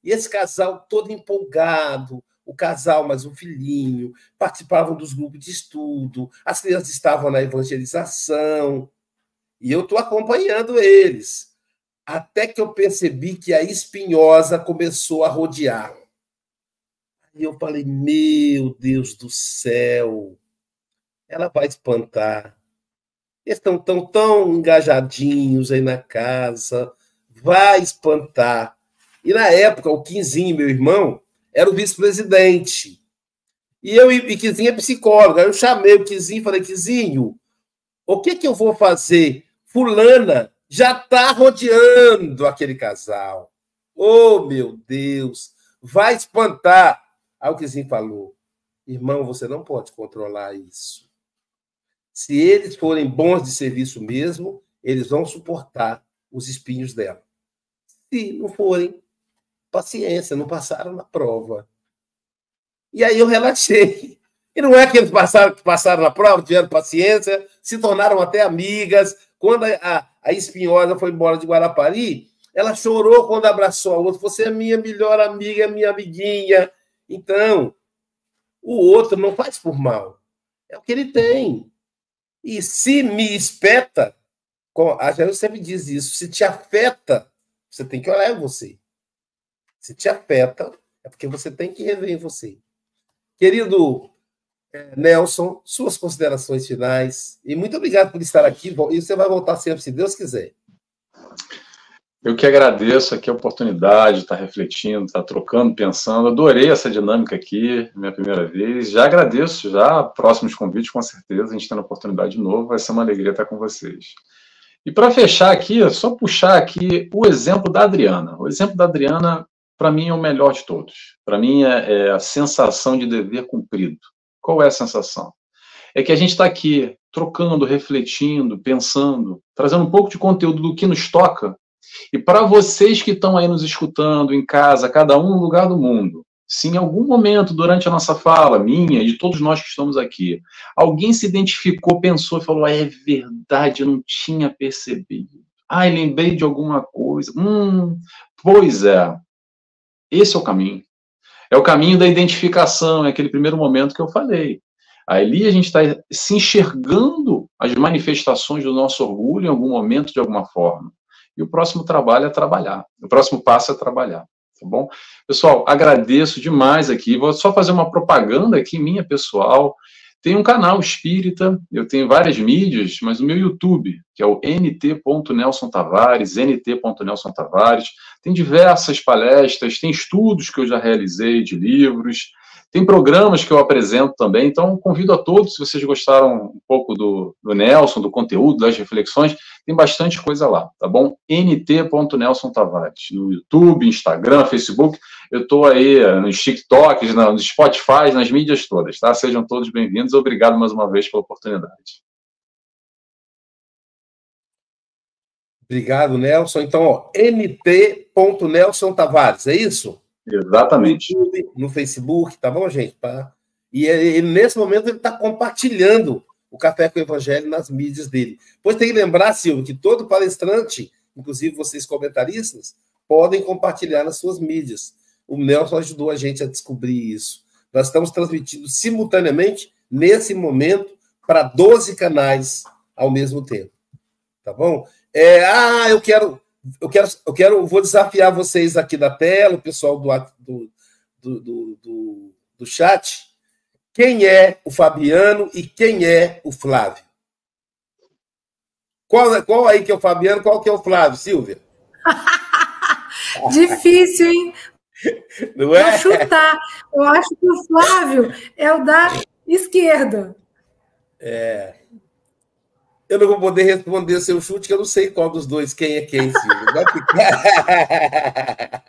e esse casal todo empolgado, o casal mais um filhinho, participavam dos grupos de estudo, as crianças estavam na evangelização, e eu estou acompanhando eles. Até que eu percebi que a espinhosa começou a rodear. E eu falei, meu Deus do céu, ela vai espantar. Eles estão tão engajadinhos aí na casa, vai espantar. E na época, o Quinzinho, meu irmão, era o vice-presidente. E Quinzinho é psicólogo. Aí eu chamei o Quinzinho e falei, Quinzinho, o que eu vou fazer? Fulana já está rodeando aquele casal. Oh, meu Deus, vai espantar. Aí o Quinzinho falou, irmão, você não pode controlar isso. Se eles forem bons de serviço mesmo, eles vão suportar os espinhos dela. Se não forem, paciência, não passaram na prova. E aí eu relaxei. E não é que eles passaram na prova, tiveram paciência, se tornaram até amigas. Quando a espinhosa foi embora de Guarapari, ela chorou quando abraçou a outra. Você é minha melhor amiga, minha amiguinha. Então, o outro não faz por mal. É o que ele tem. E se me espeta, a Jair sempre diz isso, se te afeta, você tem que olhar em você. Se te afeta, é porque você tem que rever em você. Querido Nelson, suas considerações finais. E muito obrigado por estar aqui. E você vai voltar sempre, se Deus quiser. Eu que agradeço aqui a oportunidade de estar refletindo, estar trocando, pensando. Adorei essa dinâmica aqui, minha primeira vez. Já agradeço, já próximos convites, com certeza. A gente tendo a oportunidade de novo, vai ser uma alegria estar com vocês. E para fechar aqui, só puxar aqui o exemplo da Adriana. O exemplo da Adriana, para mim, é o melhor de todos. Para mim, é a sensação de dever cumprido. Qual é a sensação? É que a gente está aqui trocando, refletindo, pensando, trazendo um pouco de conteúdo do que nos toca. E para vocês que estão aí nos escutando em casa, cada um no lugar do mundo, se em algum momento durante a nossa fala, minha e de todos nós que estamos aqui, alguém se identificou, pensou e falou, é verdade, eu não tinha percebido. Lembrei de alguma coisa. Pois é. Esse é o caminho. É o caminho da identificação, é aquele primeiro momento que eu falei. Ali a gente está se enxergando as manifestações do nosso orgulho em algum momento, de alguma forma. E o próximo trabalho é trabalhar. O próximo passo é trabalhar. Tá bom? Pessoal, agradeço demais aqui. Vou só fazer uma propaganda aqui, minha pessoal. Tem um canal espírita, eu tenho várias mídias, mas o meu YouTube, que é o nt.Nelson Tavares, nt.Nelson Tavares, tem diversas palestras, tem estudos que eu já realizei de livros, tem programas que eu apresento também, então convido a todos, se vocês gostaram um pouco do Nelson, do conteúdo, das reflexões, tem bastante coisa lá, tá bom? nt.Nelson Tavares, no YouTube, Instagram, Facebook, eu estou aí nos TikToks, nos Spotify, nas mídias todas, tá? Sejam todos bem-vindos, obrigado mais uma vez pela oportunidade. Obrigado, Nelson. Então, ó, mt.Nelson Tavares, é isso? Exatamente. No YouTube, no Facebook, tá bom, gente? E ele, nesse momento ele está compartilhando o Café com o Evangelho nas mídias dele. Pois tem que lembrar, Silvio, que todo palestrante, inclusive vocês comentaristas, podem compartilhar nas suas mídias. O Nelson ajudou a gente a descobrir isso. Nós estamos transmitindo simultaneamente, nesse momento, para 12 canais ao mesmo tempo. Tá bom? Vou desafiar vocês aqui da tela, o pessoal do chat. Quem é o Fabiano e quem é o Flávio? Qual aí que é o Fabiano, qual que é o Flávio, Silvia? Difícil, hein? Não é? Vou chutar. Eu acho que o Flávio é o da esquerda. Eu não vou poder responder o seu chute, que eu não sei qual dos dois, quem é quem, Silvia. Vai ficar...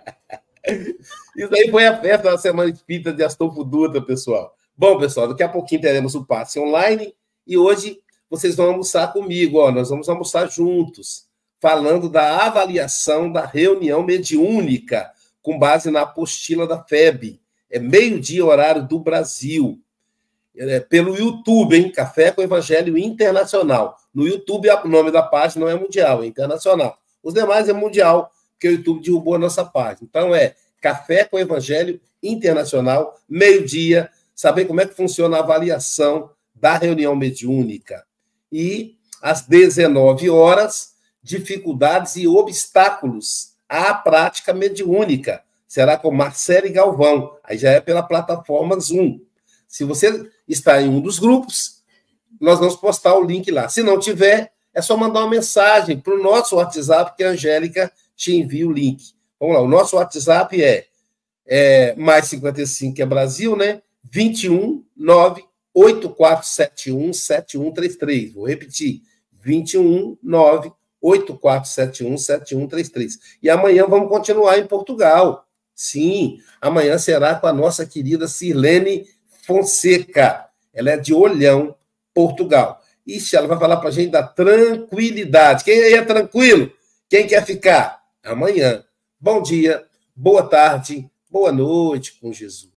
Isso aí foi a festa da Semana Espírita de Astolfo Dutra, pessoal. Bom, pessoal, daqui a pouquinho teremos o passe online e hoje vocês vão almoçar comigo, ó, nós vamos almoçar juntos, falando da avaliação da reunião mediúnica com base na apostila da FEB. É meio-dia, horário do Brasil. Pelo YouTube, hein? Café com Evangelho Internacional. No YouTube, o nome da página não é mundial, é internacional. Os demais é mundial, porque o YouTube derrubou a nossa página. Então, Café com Evangelho Internacional, meio-dia, saber como é que funciona a avaliação da reunião mediúnica. E, às 19 horas, dificuldades e obstáculos à prática mediúnica. Será com Marcele Galvão. Aí já é pela plataforma Zoom. Se você está em um dos grupos, nós vamos postar o link lá. Se não tiver, é só mandar uma mensagem para o nosso WhatsApp, que a Angélica te envia o link. Vamos lá, o nosso WhatsApp é mais 55, que é Brasil, né? 21 98471 7133. Vou repetir. 21 98471 7133. E amanhã vamos continuar em Portugal. Sim, amanhã será com a nossa querida Sirlene Fonseca. Ela é de Olhão, Portugal. Ixi, ela vai falar para a gente da tranquilidade. Quem aí é tranquilo? Quem quer ficar? Amanhã. Bom dia, boa tarde, boa noite com Jesus.